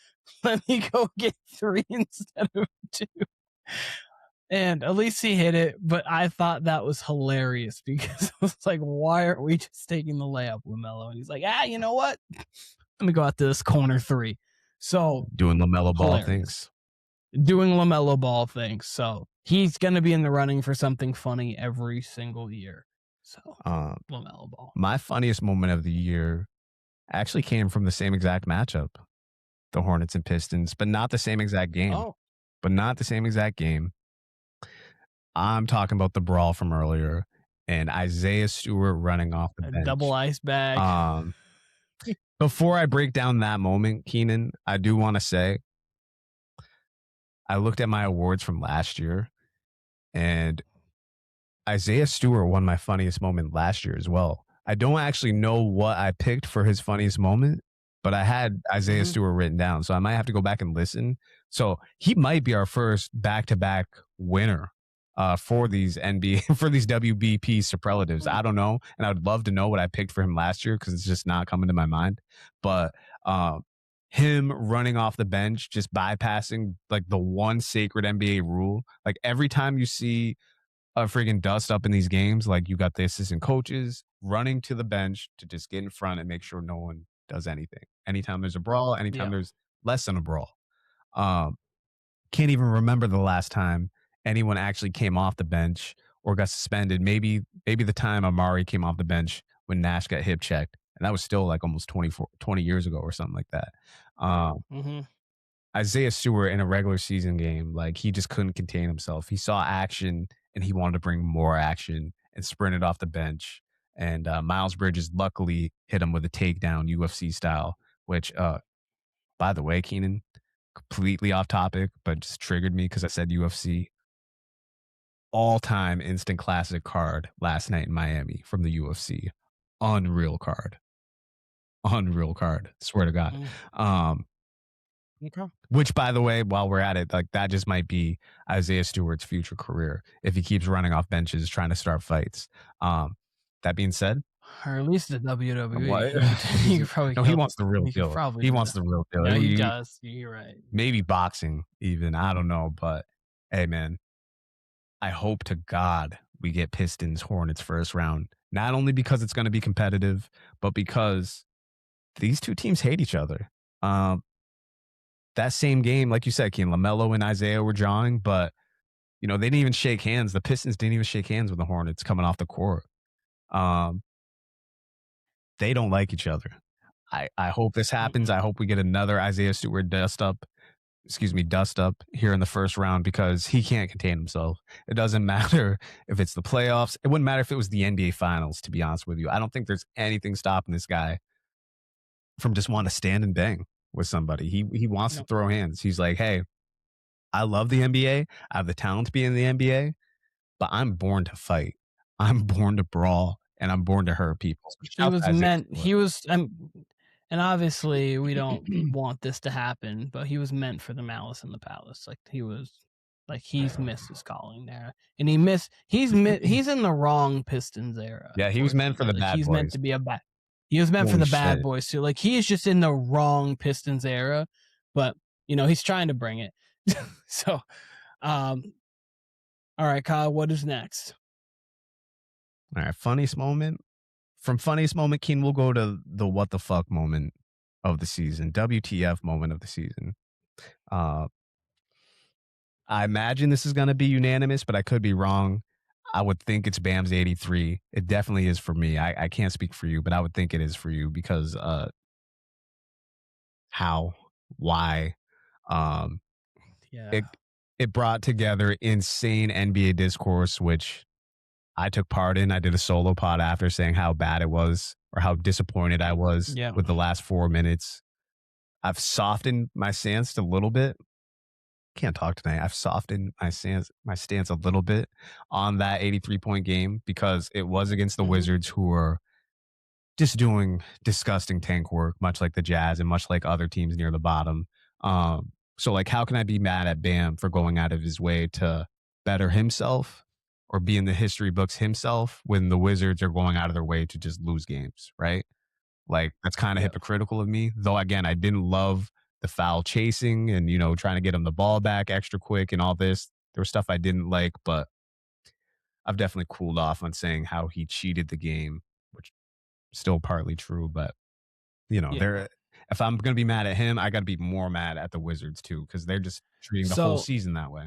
let me go get 3 instead of 2." And at least he hit it, but I thought that was hilarious because I was like, why aren't we just taking the layup, LaMelo? And he's like, you know what? Let me go out to this corner 3. So doing LaMelo ball things. Doing LaMelo ball things. So he's going to be in the running for something funny every single year. So LaMelo ball. My funniest moment of the year actually came from the same exact matchup, the Hornets and Pistons, but not the same exact game. I'm talking about the brawl from earlier and Isaiah Stewart running off the bench. Double ice bag. Before I break down that moment, Keenan, I do want to say I looked at my awards from last year and Isaiah Stewart won my funniest moment last year as well. I don't actually know what I picked for his funniest moment, but I had Isaiah Stewart written down, so I might have to go back and listen. So he might be our first back-to-back winner for these WBP superlatives. I don't know, and I would love to know what I picked for him last year because it's just not coming to my mind. But him running off the bench, just bypassing like the one sacred NBA rule. Like every time you see a friggin' dust up in these games, like you got the assistant coaches running to the bench to just get in front and make sure no one does anything. Anytime there's a brawl, anytime there's less than a brawl. Can't even remember the last time anyone actually came off the bench or got suspended. Maybe the time Amari came off the bench when Nash got hip checked. And that was still like almost 20 years ago or something like that. Isaiah Stewart in a regular season game, like he just couldn't contain himself. He saw action and he wanted to bring more action and sprinted off the bench. And Miles Bridges luckily hit him with a takedown UFC style, which, by the way, Keenan, completely off topic, but just triggered me because I said UFC. All-time instant classic card last night in Miami from the UFC. Unreal card. Swear to God. Okay. Which, by the way, while we're at it, like that just might be Isaiah Stewart's future career if he keeps running off benches trying to start fights. That being said, or at least the WWE. He probably he wants the real deal. He wants the real deal. Yeah, he does. You're right. Maybe boxing, even. I don't know, but hey, man, I hope to God we get Pistons Hornets first round. Not only because it's going to be competitive, but because these two teams hate each other. That same game, like you said, Keen, LaMelo and Isaiah were jawing, but they didn't even shake hands. The Pistons didn't even shake hands with the Hornets coming off the court. They don't like each other. I hope this happens. I hope we get another Isaiah Stewart dust up here in the first round because he can't contain himself. It doesn't matter if it's the playoffs. It wouldn't matter if it was the NBA Finals, to be honest with you. I don't think there's anything stopping this guy from just wanting to stand and bang with somebody. He wants to throw hands. He's like, hey, I love the NBA. I have the talent to be in the NBA, but I'm born to fight. I'm born to brawl, and I'm born to hurt people. And obviously we don't want this to happen, but he was meant for the Malice in the Palace. Like he's missed his calling there, and he's in the wrong Pistons era. Yeah, he was meant for the bad boys. He's meant to be a bad. He was meant for the bad boys too. Like he is just in the wrong Pistons era, but he's trying to bring it. So, all right, Kyle, what is next? All right, funniest moment. From funniest moment, Keen, we'll go to the what the fuck moment of the season, WTF moment of the season. I imagine this is going to be unanimous, but I could be wrong. I would think it's Bam's 83. It definitely is for me. I can't speak for you, but I would think it is for you because how, why, it brought together insane NBA discourse, which I took part in. I did a solo pod after saying how bad it was or how disappointed I was with the last 4 minutes. I've softened my stance a little bit. Can't talk tonight. I've softened my stance a little bit on that 83-point game because it was against the Wizards, who are just doing disgusting tank work, much like the Jazz and much like other teams near the bottom. So like, how can I be mad at Bam for going out of his way to better himself or be in the history books himself when the Wizards are going out of their way to just lose games, right? Like, that's kind of hypocritical of me. Though, again, I didn't love the foul chasing and, trying to get him the ball back extra quick and all this. There was stuff I didn't like, but I've definitely cooled off on saying how he cheated the game, which is still partly true. But, if I'm going to be mad at him, I got to be more mad at the Wizards, too, because they're just treating the whole season that way.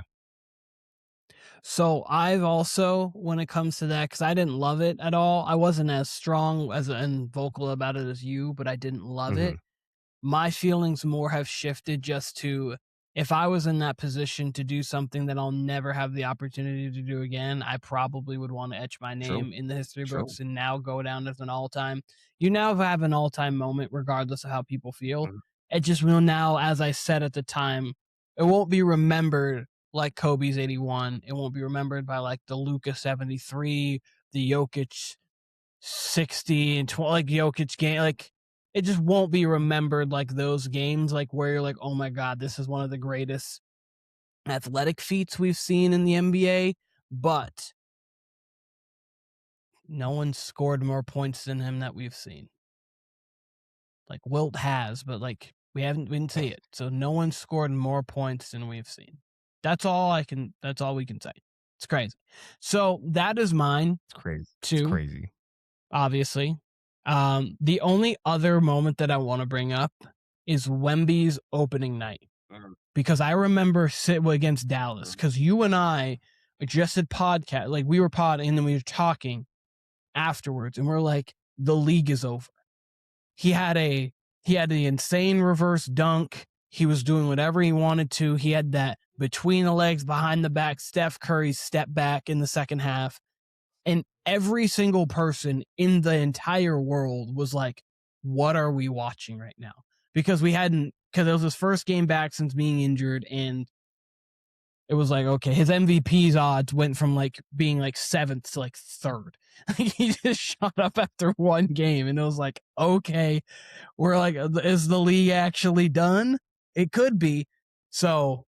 So I've also, when it comes to that, because I didn't love it at all. I wasn't as strong and vocal about it as you, but I didn't love it. My feelings more have shifted just to, if I was in that position to do something that I'll never have the opportunity to do again, I probably would want to etch my name in the history books and now go down as an all-time. You now have an all-time moment regardless of how people feel. It just will now, as I said at the time, it won't be remembered like Kobe's 81. It won't be remembered by like the Luka 73, the Jokic 60 and 12, like Jokic game. Like, it just won't be remembered like those games, like where you're like, oh my God, this is one of the greatest athletic feats we've seen in the NBA. But no one scored more points than him that we've seen. Like Wilt has, but like We didn't see it. So no one scored more points than we've seen. That's all we can say. It's crazy. So that is mine. It's crazy. Too. It's crazy. Obviously. The only other moment that I want to bring up is Wemby's opening night. Because I remember against Dallas, because you and I just had podcast, like we were podding and then we were talking afterwards, and we're like, the league is over. He had the insane reverse dunk. He was doing whatever he wanted to. He had that between the legs, behind the back, Steph Curry's step back in the second half. And every single person in the entire world was like, what are we watching right now? Because it was his first game back since being injured, and it was like, okay, his MVP's odds went from like being like 7th to like 3rd. He just shot up after one game, and it was like, okay, we're like, is the league actually done? It could be. So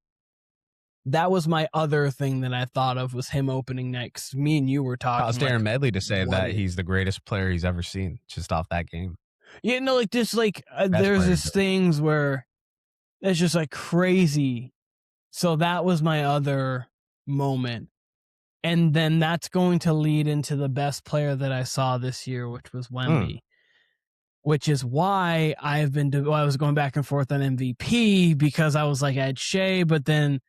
that was my other thing that I thought of, was him opening night, because me and you were talking. I was Darren Medley to say that he's the greatest player he's ever seen just off that game. Yeah, no, like just like there's just things where it's just like crazy. So that was my other moment. And then that's going to lead into the best player that I saw this year, which was Wemby. Which is why I was going back and forth on MVP, because I was like, I had Shai, but then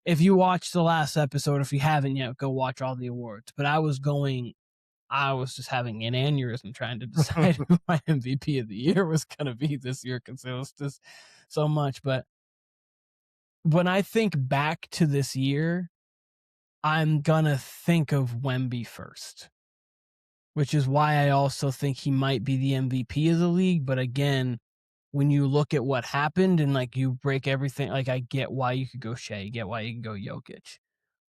if you watch the last episode, if you haven't yet, go watch all the awards. But I was just having an aneurysm trying to decide who my MVP of the year was going to be this year, because it was just so much. But when I think back to this year, I'm going to think of Wemby first, which is why I also think he might be the MVP of the league. But again, when you look at what happened and like you break everything, like I get why you could go Shai, get why you can go Jokic.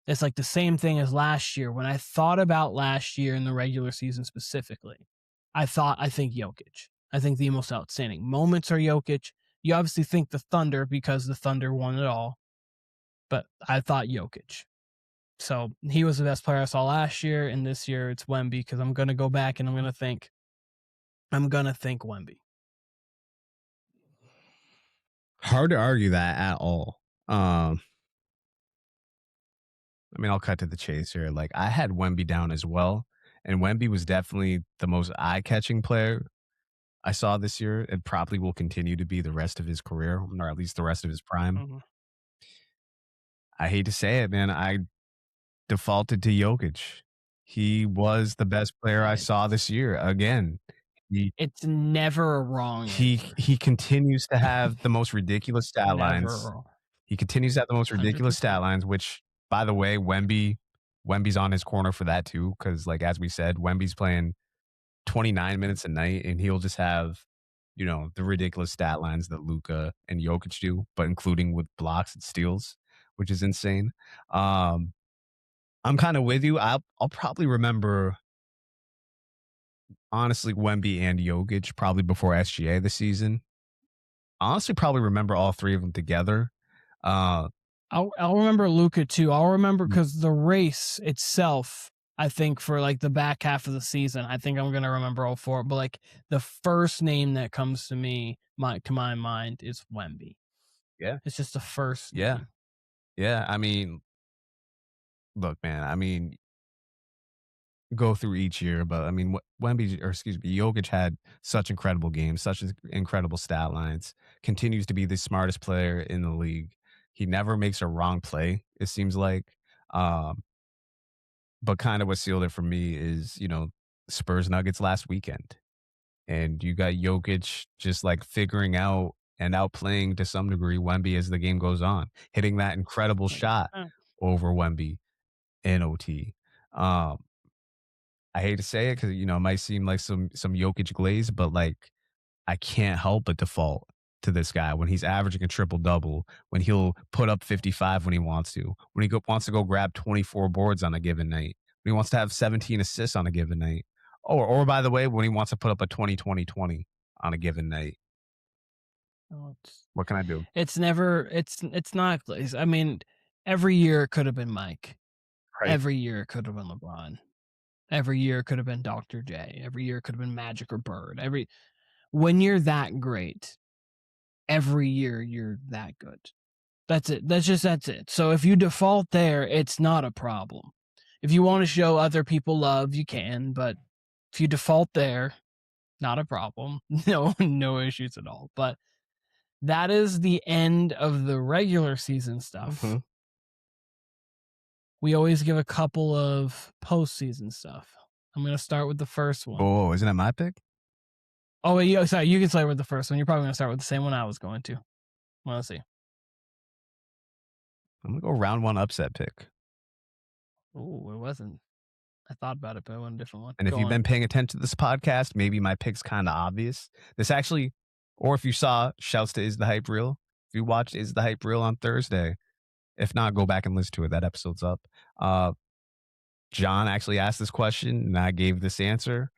It's like the same thing as last year. When I thought about last year in the regular season specifically, I think Jokic. I think the most outstanding moments are Jokic. You obviously think the Thunder, because the Thunder won it all, but I thought Jokic. So he was the best player I saw last year, and this year it's Wemby, because I'm going to go back and I'm going to think Wemby. Hard to argue that at all. I mean, I'll cut to the chase here. Like, I had Wemby down as well, and Wemby was definitely the most eye-catching player I saw this year, and probably will continue to be the rest of his career, or at least the rest of his prime. Mm-hmm. I hate to say it, man. I defaulted to Jokic. He was the best player I saw this year. Again, it's never a wrong answer. He continues to have the most ridiculous stat lines. He continues to have the most ridiculous 100%. Stat lines, which, by the way, Wemby's on his corner for that too, because like as we said, Wemby's playing 29 minutes a night, and he'll just have, you know, the ridiculous stat lines that Luka and Jokic do, but including with blocks and steals, which is insane. I'm kind of with you. I'll probably remember, honestly, Wemby and Jokic probably before SGA this season. Honestly, probably remember all three of them together. I'll remember Luka too. I'll remember because the race itself, I think for like the back half of the season, I think I'm going to remember all four. But like the first name that comes to my mind is Wemby. Yeah. It's just the first name. Yeah. Yeah. I mean, look, man, I mean, go through each year, but I mean, Jokic had such incredible games, such incredible stat lines, continues to be the smartest player in the league. He never makes a wrong play, it seems like. But kind of what sealed it for me is, you know, Spurs Nuggets last weekend. And you got Jokic just like figuring out and outplaying to some degree Wemby as the game goes on, hitting that incredible shot over Wemby in OT. I hate to say it because, you know, it might seem like some Jokic glaze, but like I can't help but default to this guy when he's averaging a triple-double, when he'll put up 55 when he wants to, when he wants to go grab 24 boards on a given night, when he wants to have 17 assists on a given night, or by the way, when he wants to put up a 20-20-20 on a given night. What can I do? It's not glaze. I mean, every year it could have been Mike. Right. Every year it could have been LeBron. Every year it could have been Dr. J. Every year it could have been Magic or Bird. When you're that great, every year you're that good. That's it. That's it. So if you default there, it's not a problem. If you want to show other people love, you can, but if you default there, not a problem. No issues at all. But that is the end of the regular season stuff. Mm-hmm. We always give a couple of postseason stuff. I'm going to start with the first one. Oh, isn't that my pick? Oh, wait, sorry. You can start with the first one. You're probably going to start with the same one I was going to. Let's see. I'm going to go round one upset pick. Oh, it wasn't. I thought about it, but it wasn't a different one. And if you've been paying attention to this podcast, maybe my pick's kind of obvious. This actually, or if you saw, shouts to Is the Hype Real. If you watched Is the Hype Real on Thursday, if not, go back and listen to it. That episode's up. John actually asked this question, and I gave this answer.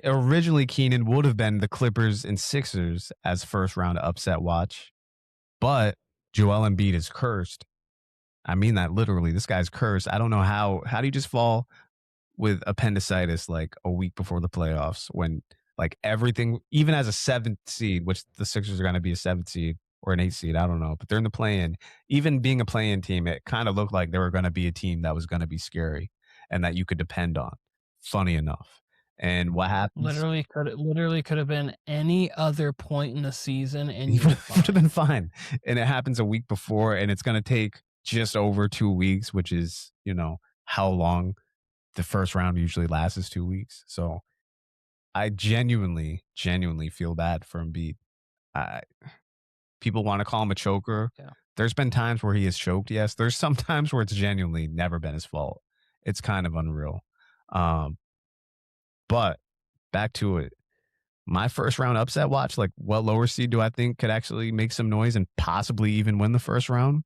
Originally, Keenan would have been the Clippers and Sixers as first round upset watch, but Joel Embiid is cursed. I mean that literally. This guy's cursed. I don't know how do you just fall with appendicitis like a week before the playoffs when like everything, even as a 7th seed, which the Sixers are going to be a 7th seed or an 8th seed, I don't know, but they're in the play-in. Even being a play-in team, it kind of looked like they were going to be a team that was going to be scary and that you could depend on. Funny enough. And what happens? Literally could have been any other point in the season, and you would have been fine. And it happens a week before, and it's going to take just over 2 weeks, which is, how long the first round usually lasts is 2 weeks. So I genuinely feel bad for Embiid. People want to call him a choker. Yeah. There's been times where he has choked. Yes. There's some times where it's genuinely never been his fault. It's kind of unreal. But back to it. My first round upset watch, like what lower seed do I think could actually make some noise and possibly even win the first round?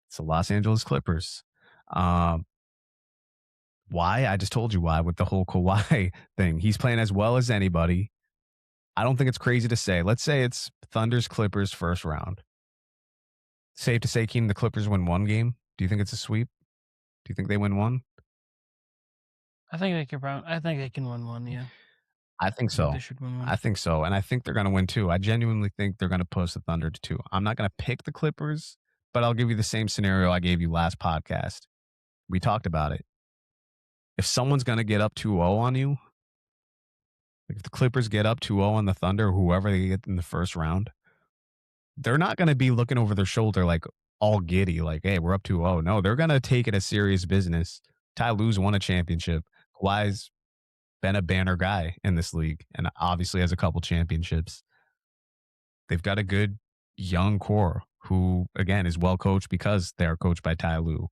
It's the Los Angeles Clippers. Why? I just told you why with the whole Kawhi thing. He's playing as well as anybody. I don't think it's crazy to say. Let's say it's Thunder's Clippers first round. Safe to say, Keenan, the Clippers win one game. Do you think it's a sweep? Do you think they win one? I think they can win one. Yeah. I think so. They should win one. I think so. And I think they're going to win 2. I genuinely think they're going to push the Thunder to 2. I'm not going to pick the Clippers, but I'll give you the same scenario I gave you last podcast. We talked about it. If someone's going to get up 2-0 on you, if the Clippers get up 2-0 on the Thunder, whoever they get in the first round, they're not going to be looking over their shoulder like all giddy, like, hey, we're up 2-0. No, they're going to take it as serious business. Ty Lue's won a championship. Kawhi's been a banner guy in this league and obviously has a couple championships. They've got a good young core who, again, is well coached because they're coached by Ty Lue.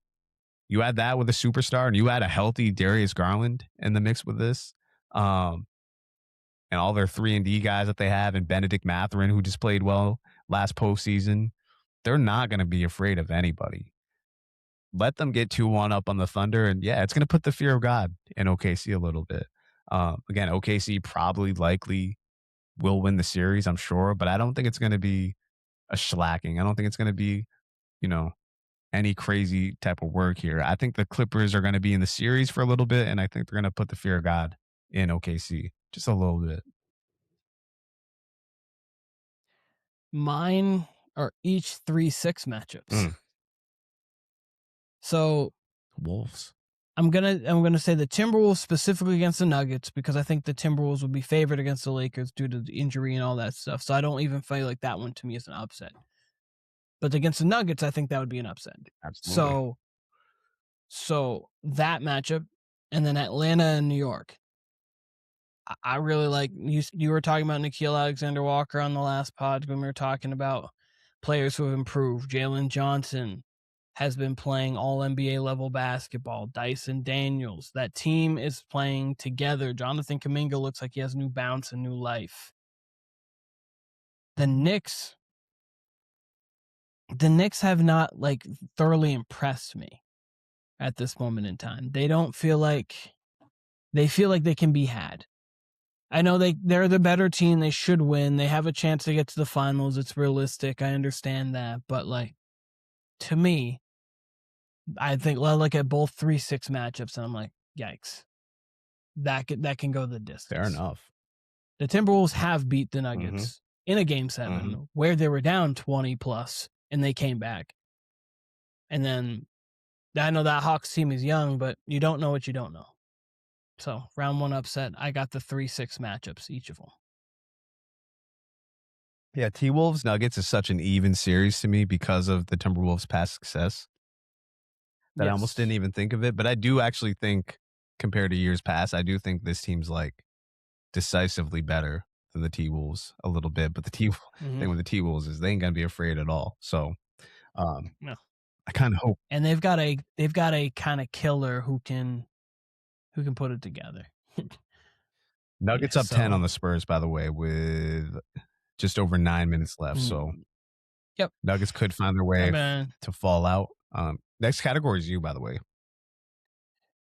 You add that with a superstar and you add a healthy Darius Garland in the mix with this, and all their 3-and-D guys that they have, and Benedict Mathurin, who just played well last postseason, they're not going to be afraid of anybody. Let them get 2-1 up on the Thunder, and yeah, it's going to put the fear of God in OKC a little bit. Again, OKC probably likely will win the series, I'm sure, but I don't think it's going to be a shellacking. I don't think it's going to be, any crazy type of work here. I think the Clippers are going to be in the series for a little bit, and I think they're going to put the fear of God in OKC just a little bit. Mine are each 3-6 matchups. So Wolves. I'm gonna say the Timberwolves specifically against the Nuggets because I think the Timberwolves would be favored against the Lakers due to the injury and all that stuff. So I don't even feel like that one to me is an upset. But against the Nuggets, I think that would be an upset. Absolutely. So that matchup, and then Atlanta and New York. I really like you were talking about Gilgeous-Alexander Walker on the last pod when we were talking about players who have improved. Jalen Johnson has been playing all NBA level basketball. Dyson Daniels. That team is playing together. Jonathan Kuminga looks like he has new bounce and new life. The Knicks have not thoroughly impressed me at this moment in time. They feel like they can be had. I know they're the better team. They should win. They have a chance to get to the finals. It's realistic. I understand that. But to me, I think I look at both 3-6 matchups and I'm like, yikes. That can go the distance. Fair enough. The Timberwolves have beat the Nuggets in a game 7 where they were down 20 plus and they came back. And then I know that Hawks team is young, but you don't know what you don't know. So round 1 upset, I got the 3-6 matchups, each of them. Yeah, T-Wolves Nuggets is such an even series to me because of the Timberwolves' past success that I almost didn't even think of it. But I do actually think, compared to years past, I do think this team's like decisively better than the T-Wolves a little bit. But the thing with the T-Wolves is they ain't gonna be afraid at all. So no. I kind of hope. And they've got a kind of killer who can put it together. Nuggets up 10 on the Spurs, by the way, with just over 9 minutes left. So yep, Nuggets could find their way to fall out. Next category is you, by the way.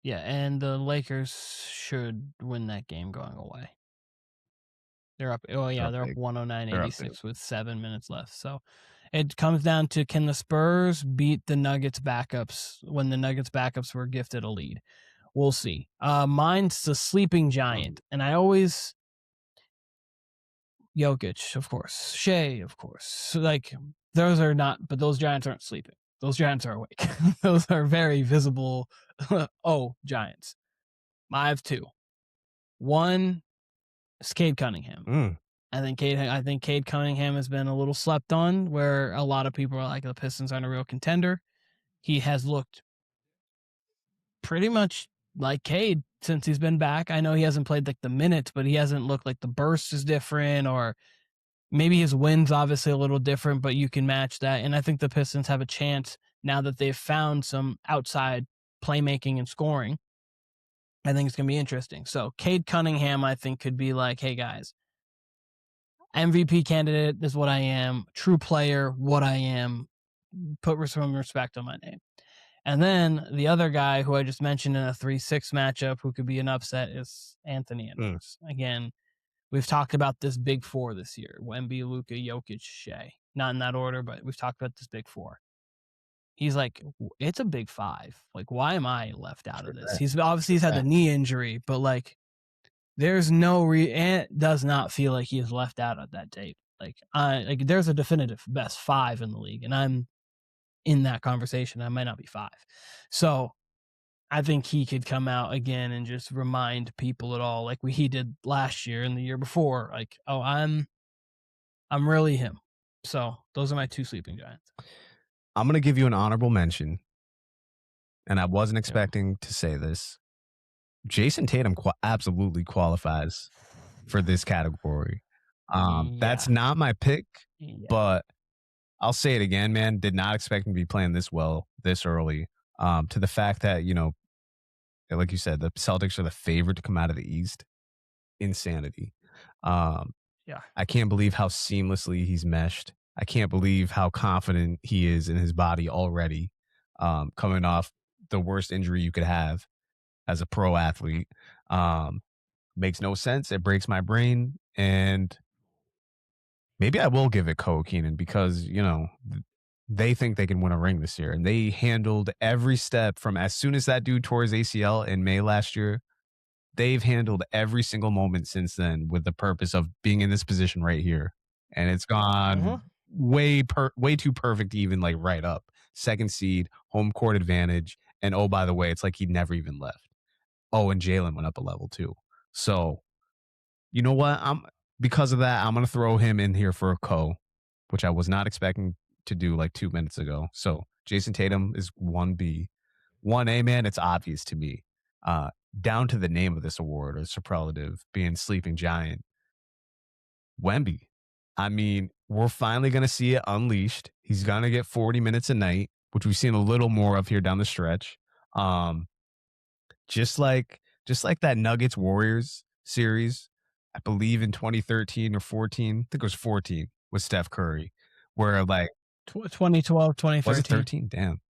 Yeah, and the Lakers should win that game going away. They're up. Oh yeah, they're up 109-86 with 7 minutes left. So it comes down to, can the Spurs beat the Nuggets backups when the Nuggets backups were gifted a lead? We'll see. Mine's the sleeping giant, and I always Jokic, of course, Shai, of course. So, like, those are not, but those Giants aren't sleeping. Those Giants are awake. Those are very visible. Giants. I have 2. One is Cade Cunningham. I think Cade Cunningham has been a little slept on, where a lot of people are like, the Pistons aren't a real contender. He has looked pretty much like Cade since he's been back. I know he hasn't played like the minutes, but he hasn't looked like the burst is different, or maybe his win's obviously a little different, but you can match that. And I think the Pistons have a chance now that they've found some outside playmaking and scoring. I think it's going to be interesting. So Cade Cunningham, I think, could be like, hey guys, MVP candidate is what I am. True player, what I am. Put some respect on my name. And then the other guy who I just mentioned in a 3-6 matchup who could be an upset is Anthony Edwards. Again, we've talked about this big 4 this year. Wemby, Luka, Jokic, Shai. Not in that order, but we've talked about this big 4. He's like, it's a big 5. Like, why am I left out of this? He's had the knee injury, but like, there's no Ant does not feel like he is left out of that tape. Like, there's a definitive best 5 in the league, and I'm in that conversation. I might not be 5. So I think he could come out again and just remind people at all, like he did last year and the year before, like, oh, I'm really him. So those are my 2 sleeping giants. I'm going to give you an honorable mention, and I wasn't expecting to say this. Jason Tatum absolutely qualifies for this category. That's not my pick, but I'll say it again, man. Did not expect him to be playing this well this early. To the fact that, like you said, the Celtics are the favorite to come out of the East. Insanity. I can't believe how seamlessly he's meshed. I can't believe how confident he is in his body already, coming off the worst injury you could have as a pro athlete. Makes no sense. It breaks my brain. And maybe I will give it Keenan because, they think they can win a ring this year. And they handled every step from as soon as that dude tore his ACL in May last year. They've handled every single moment since then with the purpose of being in this position right here. And it's gone way too perfect to even like right up. 2nd seed, home court advantage. And oh, by the way, it's like he never even left. Oh, and Jalen went up a level too. So, you know what? Because of that, I'm going to throw him in here for a which I was not expecting to do like 2 minutes ago. So Jason Tatum is 1B. 1A, man, it's obvious to me. Down to the name of this award or superlative being sleeping giant. Wemby. I mean, we're finally going to see it unleashed. He's going to get 40 minutes a night, which we've seen a little more of here down the stretch. Just like that Nuggets Warriors series, I believe in 2013 or 14, I think it was 14 with Steph Curry, where like 2012, 2013. Was it 13? Damn.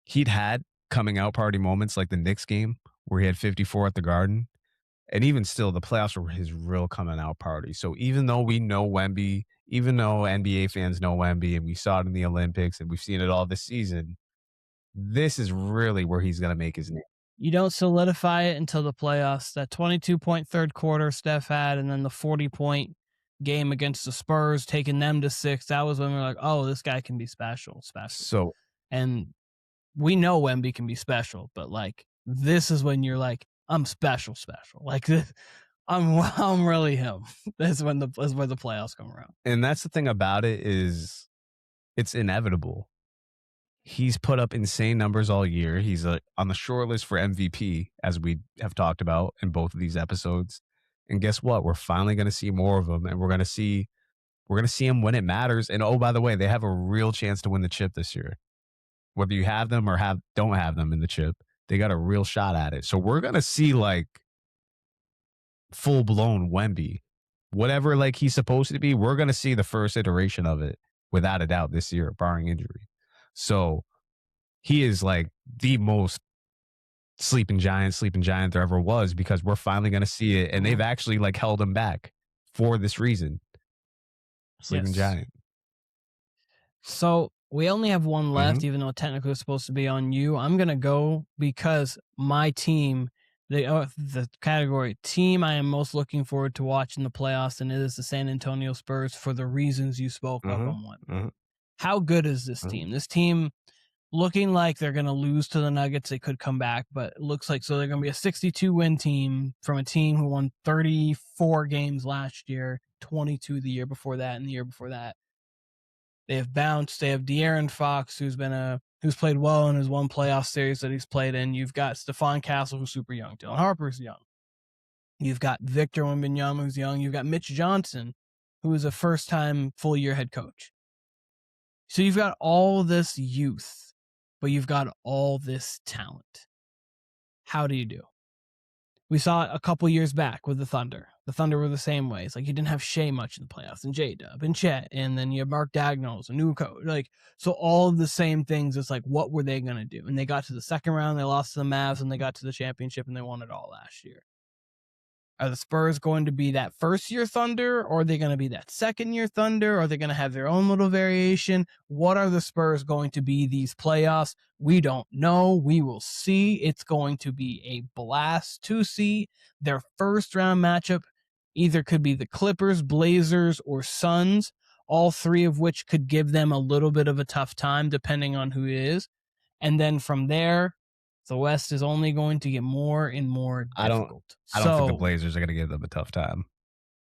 He'd had coming out party moments like the Knicks game where he had 54 at the Garden. And even still, the playoffs were his real coming out party. So even though we know Wemby, even though NBA fans know Wemby, and we saw it in the Olympics and we've seen it all this season, this is really where he's going to make his name. You don't solidify it until the playoffs. That 22-point third quarter Steph had, and then the 40-point game against the Spurs, taking them to 6. That was when we were like, oh, this guy can be special. So, and we know Wemby can be special, but like this is when you're like, I'm special. Like this, I'm really him. That's when the playoffs come around. And that's the thing about it is it's inevitable. He's put up insane numbers all year. He's on the short list for MVP, as we have talked about in both of these episodes. And guess what? We're finally going to see more of him, and we're going to see him when it matters. And oh, by the way, they have a real chance to win the chip this year. Whether you have them or don't have them in the chip, they got a real shot at it. So we're going to see like full-blown Wemby. Whatever like he's supposed to be, we're going to see the first iteration of it without a doubt this year, barring injury. So he is like the most sleeping giant there ever was, because we're finally going to see it. And they've actually like held him back for this reason. Sleeping giant. So we only have one left, even though technically it's supposed to be on you. I'm going to go because my team, the category team I am most looking forward to watching the playoffs, and it is the San Antonio Spurs for the reasons you spoke of on one. How good is this team? This team looking like they're going to lose to the Nuggets. They could come back, but it looks like so they're going to be a 62-win team from a team who won 34 games last year, 22 the year before that, and the year before that. They have bounced. They have De'Aaron Fox, who's played well in his one playoff series that he's played in. You've got Stephon Castle, who's super young. Dylan Harper's young. You've got Victor Wembanyama, who's young. You've got Mitch Johnson, who is a first-time full-year head coach. So you've got all this youth, but you've got all this talent. How do you do? We saw it a couple years back with the Thunder. The Thunder were the same way. It's like you didn't have Shai much in the playoffs, and J-Dub, and Chet, and then you have Mark Dagnall's a new coach. Like, so all of the same things. It's like, what were they going to do? And they got to the second round, they lost to the Mavs, and they got to the championship, and they won it all last year. Are the Spurs going to be that first-year Thunder, or are they going to be that second-year Thunder? Or are they going to have their own little variation? What are the Spurs going to be these playoffs? We don't know. We will see. It's going to be a blast to see. Their first-round matchup either could be the Clippers, Blazers, or Suns, all three of which could give them a little bit of a tough time depending on who it is. And then from there, the West is only going to get more and more difficult. I don't think the Blazers are going to give them a tough time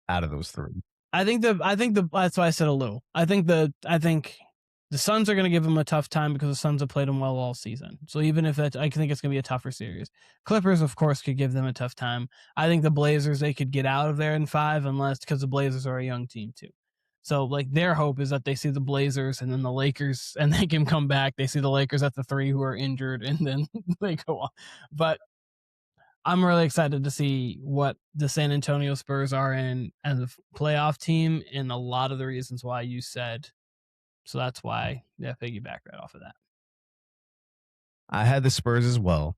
out of those three. I think that's why I said a little. I think the Suns are going to give them a tough time because the Suns have played them well all season. So even if I think it's going to be a tougher series. Clippers, of course, could give them a tough time. I think the Blazers, they could get out of there in 5 because the Blazers are a young team too. So like their hope is that they see the Blazers and then the Lakers and they can come back. They see the Lakers at the 3 who are injured and then they go on. But I'm really excited to see what the San Antonio Spurs are in as a playoff team, and a lot of the reasons why you said. So that's why I piggyback right off of that. I had the Spurs as well.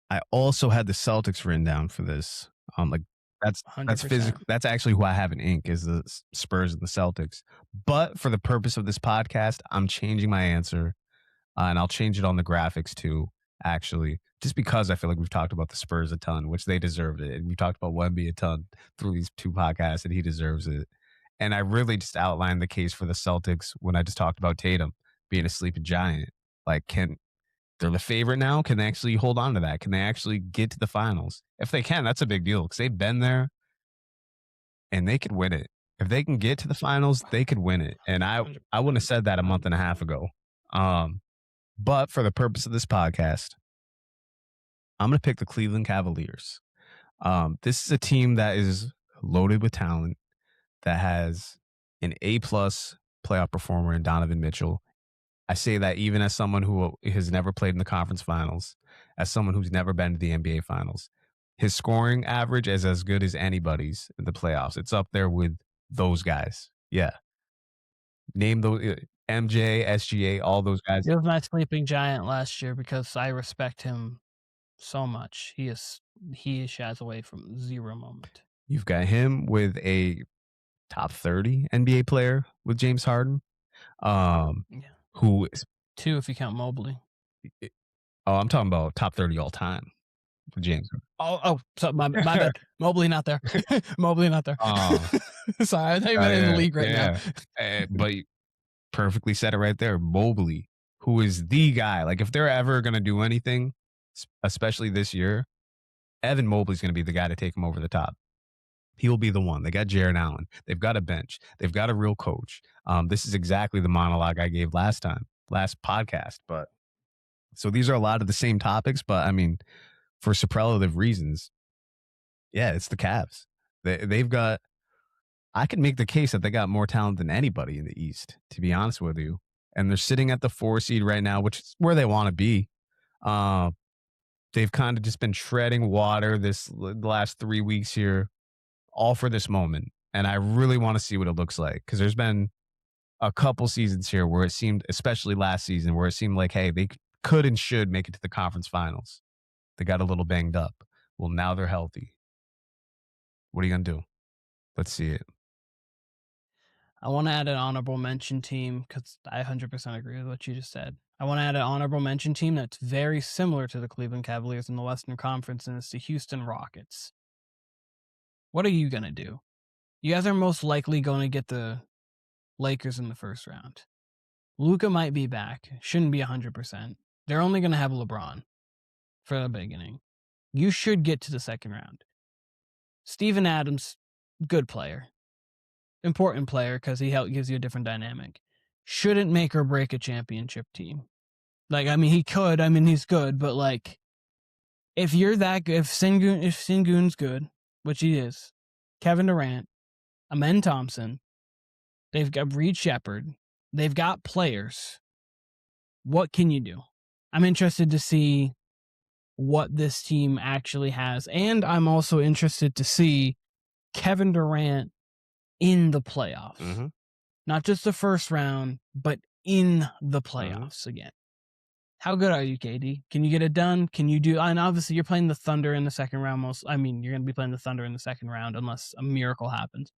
I also had the Celtics written down for this. That's 100%. physical. That's actually who I have in ink is the Spurs and the Celtics. But for the purpose of this podcast, I'm changing my answer, and I'll change it on the graphics too. Actually, just because I feel like we've talked about the Spurs a ton, which they deserved it, and we talked about Wemby a ton through these 2 podcasts, and he deserves it. And I really just outlined the case for the Celtics when I just talked about Tatum being a sleeping giant. Like, they're the favorite now? Can they actually hold on to that? Can they actually get to the finals? If they can, that's a big deal because they've been there and they could win it. If they can get to the finals, they could win it. And I wouldn't have said that a month and a half ago. But for the purpose of this podcast, I'm going to pick the Cleveland Cavaliers. This is a team that is loaded with talent, that has an A-plus playoff performer in Donovan Mitchell. I say that even as someone who has never played in the conference finals, as someone who's never been to the NBA finals. His scoring average is as good as anybody's in the playoffs. It's up there with those guys. Yeah. Name those MJ, SGA, all those guys. He was my sleeping giant last year because I respect him so much. He shies away from zero moment. You've got him with a top 30 NBA player with James Harden. Who is 2 if you count Mobley. I'm talking about top 30 all time. James. So my bad. Mobley not there. Mobley not there. Sorry, I thought you meant in the league right now. But you perfectly said it right there. Mobley, who is the guy. Like, if they're ever going to do anything, especially this year, Evan Mobley's going to be the guy to take him over the top. He'll be the one. They got Jarrett Allen. They've got a bench. They've got a real coach. This is exactly the monologue I gave last podcast. But so these are a lot of the same topics, but I mean, for superlative reasons, yeah, it's the Cavs. They've got, I can make the case that they got more talent than anybody in the East, to be honest with you. And they're sitting at the 4 seed right now, which is where they want to be. They've kind of just been treading water the last 3 weeks here, all for this moment. And I really want to see what it looks like, because there's been a couple seasons here where it seemed, especially last season, where it seemed like, hey, they could and should make it to the conference finals. They got a little banged up. Well, now they're healthy. What are you going to do? Let's see it. I want to add an honorable mention team, because I 100% agree with what you just said. I want to add an honorable mention team that's very similar to the Cleveland Cavaliers in the Western Conference, and it's the Houston Rockets. What are you going to do? You guys are most likely going to get the Lakers in the first round. Luka might be back. Shouldn't be 100%. They're only going to have LeBron for the beginning. You should get to the second round. Steven Adams, good player. Important player because he gives you a different dynamic. Shouldn't make or break a championship team. Like, I mean, he could. I mean, he's good, but like, if you're that good, if Sengun's good, which he is, Kevin Durant, Amen Thompson, they've got Reed Shepherd, they've got players. What can you do? I'm interested to see what this team actually has, and I'm also interested to see Kevin Durant in the playoffs. Mm-hmm. Not just the first round, but in the playoffs again. How good are you, KD? Can you get it done? Can you do? And obviously, you're playing the Thunder in the second round. You're going to be playing the Thunder in the second round unless a miracle happens.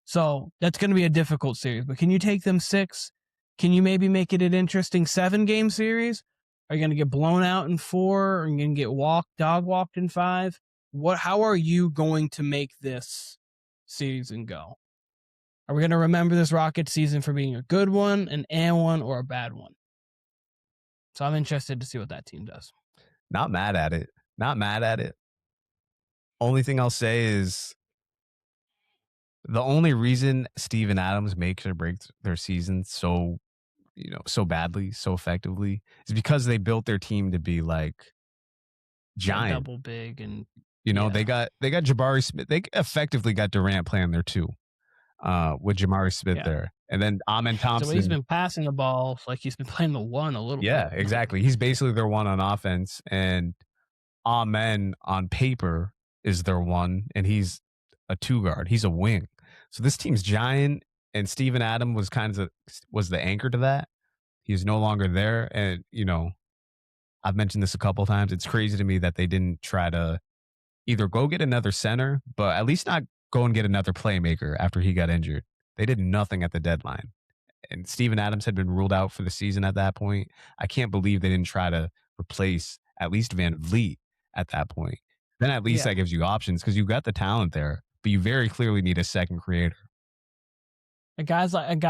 So that's going to be a difficult series. But can you take them 6? Can you maybe make it an interesting 7-game series? Are you going to get blown out in 4? Are you going to get dog walked in 5? How are you going to make this season go? Are we going to remember this Rockets season for being a good one, an A one, or a bad one? So I'm interested to see what that team does. Not mad at it. Only thing I'll say is the only reason Steven Adams makes or breaks their season so badly, so effectively, is because they built their team to be like giant, double big, and they got Jabari Smith. They effectively got Durant playing there too, with Jabari Smith there, and then Amen Thompson. So he's been passing the ball like he's been playing the one a little bit. Yeah, exactly. He's basically their one on offense, and Amen on paper is their one, and he's a 2 guard. He's a wing. So this team's giant, and Steven Adams was the anchor to that. He's no longer there, and I've mentioned this a couple times. It's crazy to me that they didn't try to either go get another center, but at least not go and get another playmaker after he got injured. They did nothing at the deadline. And Steven Adams had been ruled out for the season at that point. I can't believe they didn't try to replace at least Van Vliet at that point. Then at least that gives you options, because you got the talent there, but you very clearly need a second creator. A guy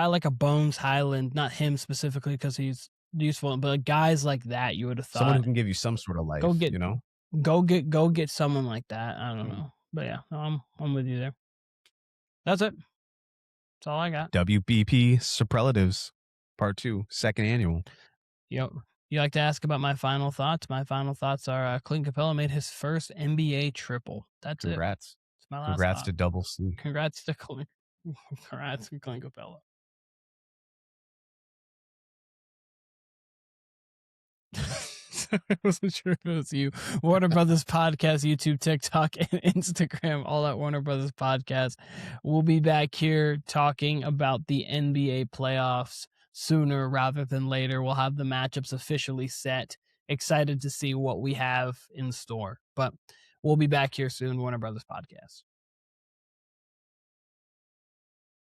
like a Bones Highland, not him specifically because he's useful, but guys like that, you would have thought someone who can give you some sort of life. Go get someone like that. I don't know, but yeah, no, I'm with you there. That's it. That's all I got. WBP Superlatives Part 2, second annual. Yep. You like to ask about my final thoughts? My final thoughts are Clint Capella made his first NBA triple. That's Congrats. It's my last Congrats thought. to Double C. Congrats to Clint Capella. I wasn't sure if it was you. Warner Brothers Podcast, YouTube, TikTok, and Instagram, all at Warner Brothers Podcast. We'll be back here talking about the NBA playoffs sooner rather than later. We'll have the matchups officially set. Excited to see what we have in store. But we'll be back here soon, Warner Brothers Podcast.